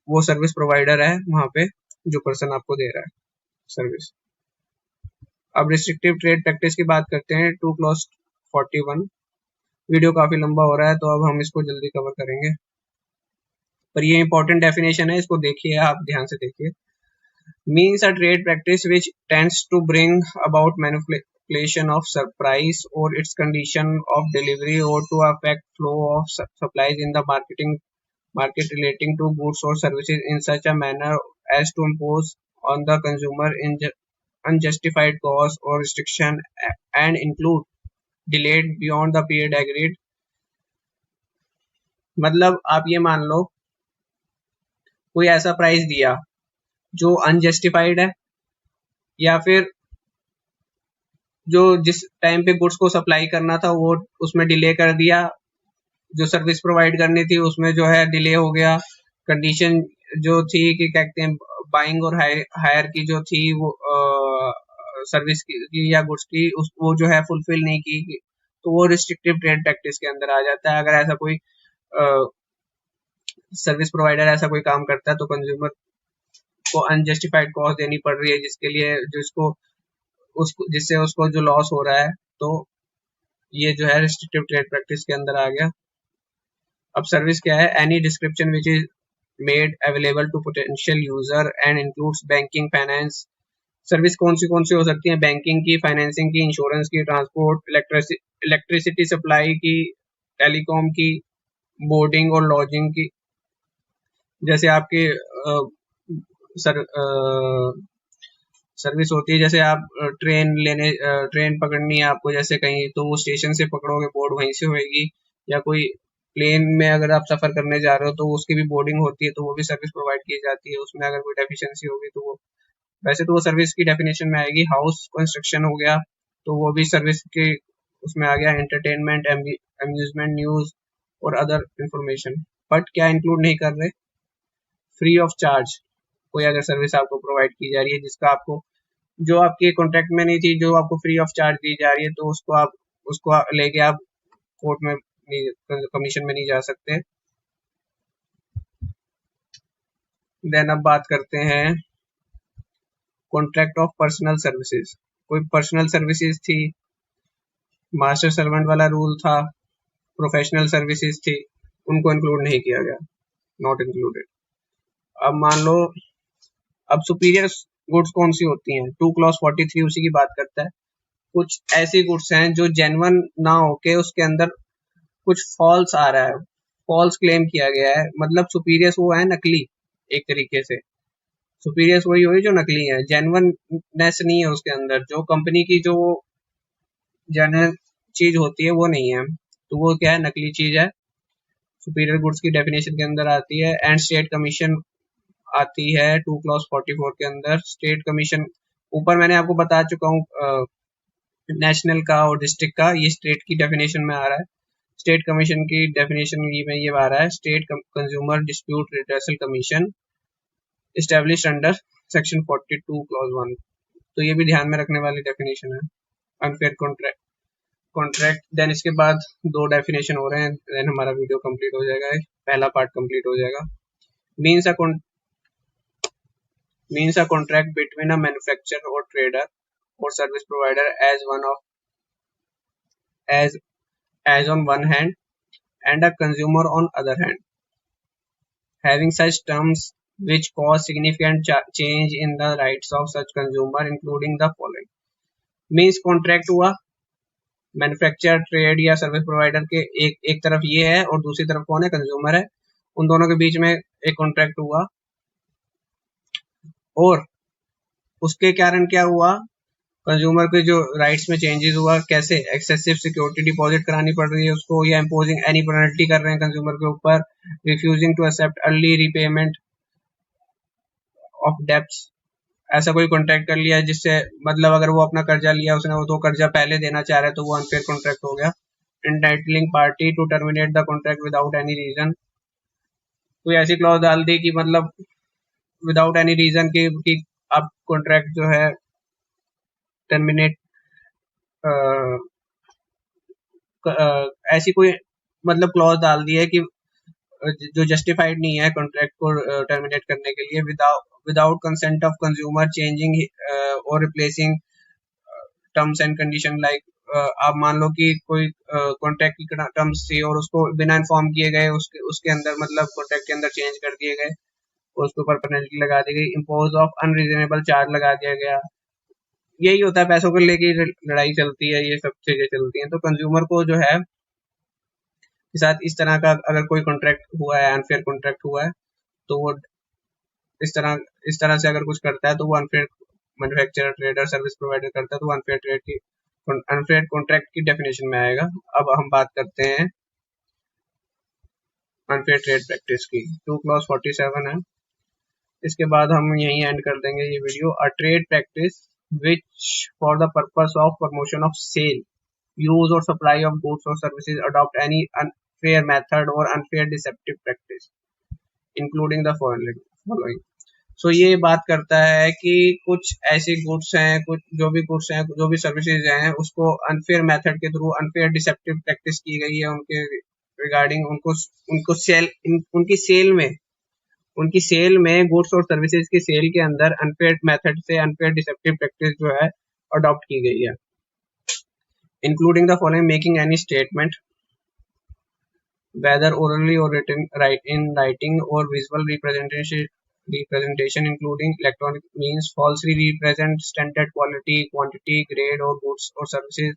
वो सर्विस प्रोवाइडर है वहां पे जो पर्सन आपको दे रहा है सर्विस। अब रिस्ट्रिक्टिव ट्रेड प्रैक्टिस की बात करते हैं। 2 clause 41 वीडियो काफी लंबा हो रहा है तो अब हम इसको जल्दी कवर करेंगे, पर ये इंपॉर्टेंट डेफिनेशन है, इसको देखिए, आप ध्यान से देखिए। Means a trade practice which tends to bring about manipulation of price or its condition of delivery, or to affect flow of supplies in the market relating to goods or services in such a manner as to impose on the consumer unjustified cost or restriction and include delayed beyond the period agreed। मतलब आप ये मान लो कोई ऐसा price दिया जो unjustified है, या फिर जो जिस टाइम पे गुड्स को सप्लाई करना था वो उसमें डिले कर दिया, जो सर्विस प्रोवाइड करनी थी उसमें जो है डिले हो गया, कंडीशन जो थी कि कहते हैं बाइंग और हायर की जो थी वो सर्विस की या गुड्स की वो जो है फुलफिल नहीं की, तो वो रिस्ट्रिक्टिव ट्रेड प्रैक्टिस के अंदर आ जाता है। अगर ऐसा कोई सर्विस प्रोवाइडर ऐसा कोई काम करता है तो कंज्यूमर को अनजस्टिफाइड कॉस्ट देनी पड़ रही है, जिसके लिए जिससे उसको जो लॉस हो रहा है, तो ये जो है रिस्ट्रिक्टिव ट्रेड प्रैक्टिस के अंदर आ गया। अब सर्विस क्या है? Any description which is made available to potential user and includes banking, finance. Service कौन सी हो सकती है? बैंकिंग की, फाइनेंसिंग की, इंश्योरेंस की, ट्रांसपोर्ट, इलेक्ट्रिसिटी सप्लाई की, टेलीकॉम की, बोर्डिंग और लॉजिंग की। जैसे आपके सर्विस होती है, जैसे आप ट्रेन पकड़नी है आपको, जैसे कहीं, तो वो स्टेशन से पकड़ोगे, बोर्ड वहीं से होएगी, या कोई प्लेन में अगर आप सफर करने जा रहे हो तो उसकी भी बोर्डिंग होती है, तो वो भी सर्विस प्रोवाइड की जाती है। उसमें अगर कोई डेफिशिएंसी होगी तो वो वैसे तो वो सर्विस की डेफिनेशन में आएगी। हाउस कंस्ट्रक्शन हो गया तो वो भी सर्विस के उसमें आ गया। एंटरटेनमेंट, अम्यूजमेंट, न्यूज और अदर इंफॉर्मेशन। बट क्या इंक्लूड नहीं कर रहे? फ्री ऑफ चार्ज कोई अगर सर्विस आपको प्रोवाइड की जा रही है जिसका आपको जो आपके कॉन्ट्रैक्ट में नहीं थी, जो आपको फ्री ऑफ चार्ज दी जा रही है, तो उसको लेके आप कोर्ट में कमीशन में नहीं जा सकते। देन अब बात करते हैं कॉन्ट्रैक्ट ऑफ पर्सनल सर्विसेज। कोई पर्सनल सर्विसेज थी, मास्टर सर्वेंट वाला रूल था, प्रोफेशनल सर्विसेज थी, उनको इंक्लूड नहीं किया गया, नॉट इंक्लूडेड। अब मान लो, अब सुपीरियर गुड्स कौन सी होती हैं? 2 क्लॉज 43 उसी की बात करता है। कुछ ऐसी गुड्स हैं जो जेन्युइन ना होके उसके अंदर कुछ फॉल्स आ रहा है, फॉल्स क्लेम किया गया है, मतलब सुपीरियर्स वो है नकली, एक तरीके से सुपीरियर्स वही हुई जो नकली है, जेन्युइननेस नहीं है उसके अंदर, जो कंपनी की जो जेन्युइन चीज होती है वो नहीं है, तो वो क्या है? नकली चीज है। सुपीरियर गुड्स की डेफिनेशन के अंदर आती है। एंड स्टेट कमीशन आती है 2 क्लॉज 44 के अंदर। स्टेट कमीशन ऊपर मैंने आपको बता चुका हूँ, नेशनल का और डिस्ट्रिक्ट का, ये स्टेट की डेफिनेशन में आ रहा है। स्टेट कमीशन की डेफिनेशन में ये आ रहा है, state consumer dispute redressal commission established under section 42 clause 1। तो ये भी ध्यान में रखने वाली डेफिनेशन है। Unfair contract. देन इसके बाद 2 डेफिनेशन हो रहे हैं, देन हमारा वीडियो कंप्लीट हो जाएगा, पहला पार्ट कंप्लीट हो जाएगा। Means a contract between a manufacturer और trader or service provider as on one hand and a consumer on other hand, having such terms which cause significant change in the rights of such consumer, including the following। means contract हुआ manufacturer, trade या service provider के एक तरफ ये है और दूसरी तरफ कौन है? कंज्यूमर है। उन दोनों के बीच में एक कॉन्ट्रैक्ट हुआ और उसके कारण क्या हुआ? कंज्यूमर के जो राइट्स में चेंजेस हुआ। कैसे? एक्सेसिव सिक्योरिटी डिपॉजिट करानी पड़ रही है उसको, या इम्पोजिंग एनी पेनल्टी कर रहे हैं कंज्यूमर के ऊपर, refusing to accept early repayment of debts. ऐसा कोई कॉन्ट्रैक्ट कर लिया जिससे, मतलब अगर वो अपना कर्जा लिया उसने, वो तो कर्जा पहले देना चाह रहा है, तो वो अनफेयर कॉन्ट्रैक्ट हो गया। Entitling party to terminate the contract without any reason. कोई ऐसी क्लॉज डाल दी कि मतलब विदाउट एनी रीजन कि आप कॉन्ट्रैक्ट जो है टर्मिनेट, ऐसी कोई मतलब क्लॉज डाल दी है कि जो जस्टिफाइड नहीं है कॉन्ट्रैक्ट को टर्मिनेट करने के लिए, without consent of consumer, changing और replacing terms and condition like आप मान लो कि कोई कॉन्ट्रैक्ट की टर्म्स थी और उसको बिना इन्फॉर्म किए गए उसके अंदर मतलब कॉन्ट्रैक्ट के अंदर चेंज कर दिए गए, उसके ऊपर पेनल्टी लगा दी गई, इम्पोज ऑफ अनरीजनेबल चार्ज लगा दिया गया। यही होता है, पैसों को लेके लड़ाई चलती है, ये सब चीजें चलती हैं। तो कंज्यूमर को जो है के साथ इस तरह का अगर कोई कॉन्ट्रैक्ट हुआ है, अनफेयर कॉन्ट्रैक्ट हुआ है, तो वो इस तरह से अगर कुछ करता है तो वो unfair manufacturer, trader, service provider करता है, तो वो अनफेयर कॉन्ट्रैक्ट की डेफिनेशन में आएगा। अब हम बात करते हैं अनफेयर ट्रेड प्रैक्टिस की। 2 क्लॉज 47 है। इसके बाद हम यहीं एंड कर देंगे ये video. A trade practice which for the purpose of promotion of sale, use और सप्लाई ऑफ गुड्स और services adopt any unfair method और unfair deceptive practice including the following. So ये बात करता है कि कुछ ऐसी गुड्स हैं, कुछ जो भी गुड्स हैं, जो भी सर्विसेज हैं, उसको अनफेयर मेथड के थ्रू अनफेयर डिसेप्टिव प्रैक्टिस की गई है उनके रिगार्डिंग, उनको उनकी सेल में गुड्स और सर्विसेज की सेल के अंदर अनफेयर मेथड से अनफेयर डिसेप्टिव प्रैक्टिस जो है अडॉप्ट की गई है। Including the following, making any statement whether orally or written, in writing or visual representation including electronic means, falsely represent standard quality, quantity, grade or goods or services,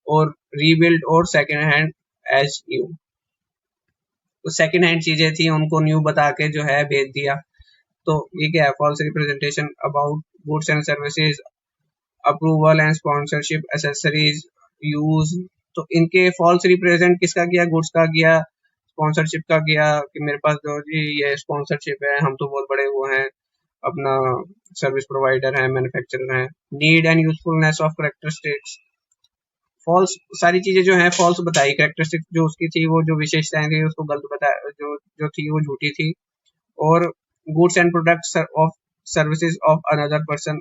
or rebuild or second hand as new। तो second hand चीजें थी उनको new बता के जो है भेज दिया। तो ये क्या है? False representation about goods and services, approval and sponsorship, accessories, use. तो इनके फॉल्स रिप्रेजेंट किसका किया? गुड्स का किया, स्पॉन्सरशिप का किया कि मेरे पास जो जी ये स्पॉन्सरशिप है, हम तो बहुत बड़े वो हैं, अपना सर्विस प्रोवाइडर है, मैन्युफैक्चरर है। Need and usefulness of characteristics, false सारी चीजें जो है फॉल्स बताई। कैरेक्टरिस्टिक्स जो उसकी थी, वो जो विशेषताएं थी उसको गलत बताया, जो थी वो झूठी थी। और goods and products of services of another person,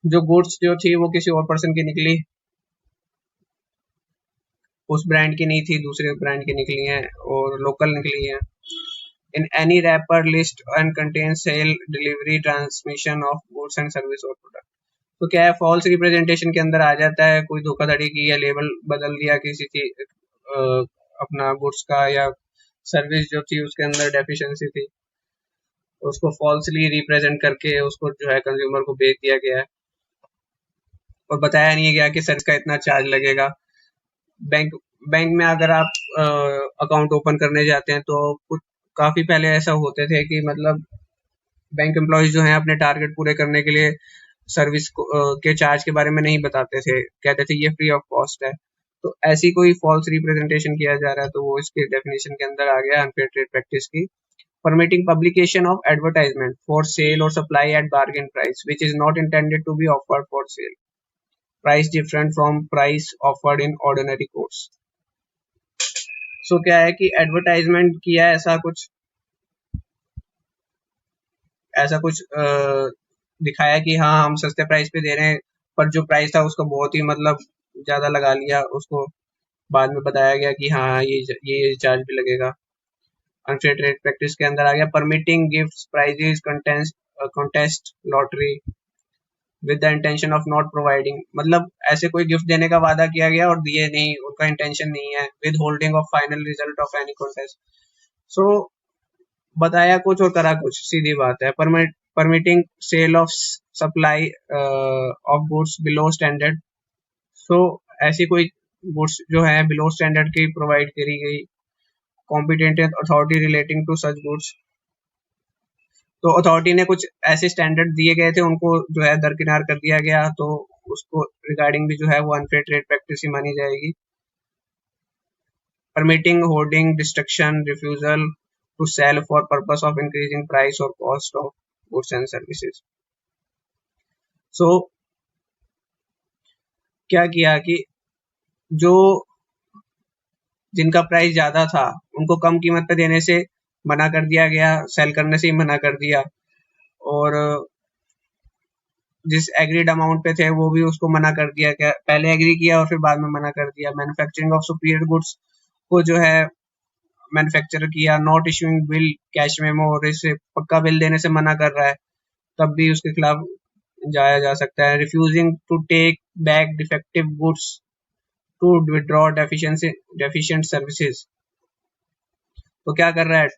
जो गुड्स जो थी वो किसी और पर्सन की निकली, उस ब्रांड की नहीं थी, दूसरे ब्रांड की निकली हैं और लोकल निकली हैं। In any wrapper list and contain sale, delivery, transmission of goods and service और प्रोडक्ट। तो क्या है? फॉल्स रिप्रेजेंटेशन के अंदर आ जाता है कोई धोखाधड़ी की, या लेबल बदल दिया किसी की अपना गुड्स का, या सर्विस जो थी उसके अंदर डेफिशिएंसी थी, उसको फॉल्सली रिप्रेजेंट करके उसको जो है कंज्यूमर को बेच दिया गया है और बताया नहीं गया कि सर्विस का इतना चार्ज लगेगा। बैंक में अगर आप अकाउंट ओपन करने जाते हैं तो कुछ काफी पहले ऐसा होते थे कि मतलब बैंक एम्प्लॉयज जो हैं अपने टारगेट पूरे करने के लिए सर्विस के चार्ज के बारे में नहीं बताते थे, कहते थे ये फ्री ऑफ कॉस्ट है। तो ऐसी कोई फॉल्स रिप्रेजेंटेशन किया जा रहा है तो वो इसके डेफिनेशन के अंदर आ गया अनफेयर ट्रेड प्रैक्टिस की। Permitting publication of advertisement for sale और supply at bargain price which is not intended to be offered for sale, price different from price offered in ordinary course. So क्या है कि advertisement किया ऐसा कुछ दिखाया कि हाँ हम सस्ते प्राइस पे दे रहे हैं, पर जो प्राइस था उसका बहुत ही मतलब ज्यादा लगा लिया, उसको बाद में बताया गया कि हाँ ये चार्ज भी लगेगा। अनफेयर ट्रेड प्रैक्टिस के अंदर आ गया permitting gifts, prizes, contest, lottery with the intention of not providing, मतलब ऐसे कोई गिफ्ट देने का वादा किया गया और दिए नहीं, उनका इंटेंशन नहीं है। Withholding of final result of any contest. So बताया कुछ और करा कुछ, सीधी बात है। Permitting sale of supply of goods below standard, so ऐसी कोई गुड्स जो है बिलो स्टैंडर्ड की प्रोवाइड करी गई। Competent authority relating to such goods, तो अथॉरिटी ने कुछ ऐसे स्टैंडर्ड दिए गए थे, उनको जो है दरकिनार कर दिया गया, तो उसको रिगार्डिंग भी जो है वो अनफेयर ट्रेड प्रैक्टिस ही मानी जाएगी। Permitting hoarding, destruction, refusal to sale for purpose of increasing price और cost of goods and services. So क्या किया कि जो जिनका प्राइस ज्यादा था उनको कम कीमत पे देने से मना कर दिया गया, सेल करने से ही मना कर दिया, और जिस एग्रीड अमाउंट पे थे वो भी उसको मना कर दिया गया, पहले एग्री किया और फिर बाद में मना कर दिया। मैन्युफैक्चरिंग ऑफ सुपीरियर गुड्स को जो है मैन्युफैक्चर किया। Not issuing bill, cash memo, और इसे पक्का बिल देने से मना कर रहा है, तब भी उसके खिलाफ जाया जा सकता है। Refusing to take back defective goods to withdraw deficient services। तो क्या कर रहा है,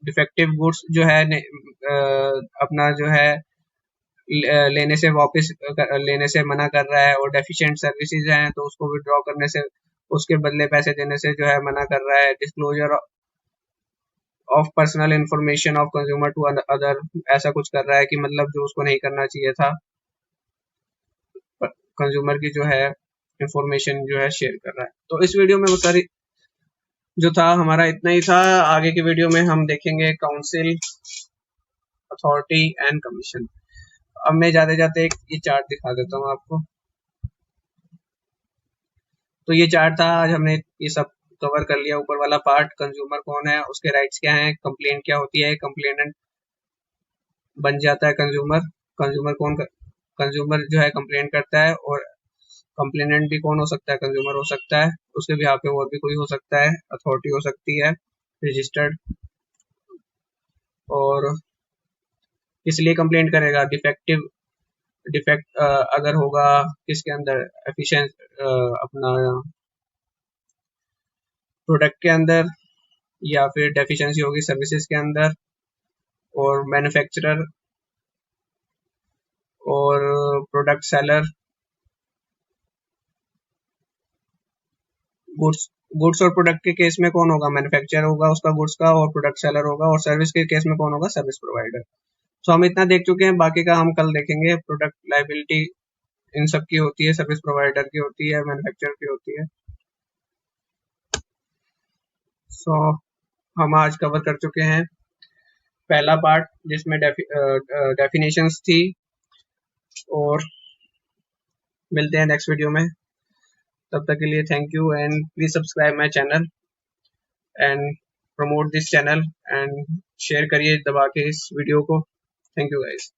डिफेक्टिव गुड्स जो है अपना जो है लेने से वापस लेने से मना कर रहा है, और डेफिशिएंट सर्विसेज हैं तो उसको विड्रॉ करने से, उसके बदले पैसे देने से जो है मना कर रहा है। Disclosure of personal information of consumer to other, ऐसा कुछ कर रहा है कि मतलब जो उसको नहीं करना चाहिए था, कंज्यूमर की जो है इंफॉर्मेशन जो है शेयर कर रहा है। तो इस वीडियो में वो सारी जो था हमारा इतना ही था। आगे की वीडियो में हम देखेंगे काउंसिल, अथॉरिटी एंड कमीशन। अब मैं जाते जाते एक ये चार्ट दिखा देता हूँ आपको। तो ये चार्ट था, आज हमने ये सब कवर कर लिया। ऊपर वाला पार्ट, कंज्यूमर कौन है, उसके राइट्स क्या हैं, कंप्लेंट क्या होती है, कंप्लेनेंट बन जाता है कंज्यूमर, कंज्यूमर कौन, कंज्यूमर जो है कंप्लेंट करता है, और कंप्लेनेंट भी कौन हो सकता है, कंज्यूमर हो सकता है, उसके भी यहाँ पे और भी कोई हो सकता है, अथॉरिटी हो सकती है रजिस्टर्ड। और इसलिए कंप्लेंट करेगा, डिफेक्ट अगर होगा किसके अंदर, एफिशिएंट अपना प्रोडक्ट के अंदर, या फिर डेफिशिएंसी होगी सर्विसेज के अंदर, और मैन्युफैक्चरर और प्रोडक्ट सेलर, गुड्स और प्रोडक्ट के केस में कौन होगा, मैन्युफैक्चरर होगा उसका गुड्स का, और प्रोडक्ट सेलर होगा, और सर्विस के केस में कौन होगा, सर्विस प्रोवाइडर। तो हम इतना देख चुके हैं, बाकी का हम कल देखेंगे। प्रोडक्ट लायबिलिटी इन सब की होती है, सर्विस प्रोवाइडर की होती है, मैन्युफैक्चरर की होती है। सो हम आज कवर कर चुके हैं पहला पार्ट, जिसमें डेफिनेशंस थी, और मिलते हैं नेक्स्ट वीडियो में। तब तक के लिए thank you, and please subscribe my channel and promote this channel, and share करिए दबा के इस वीडियो को। Thank you guys.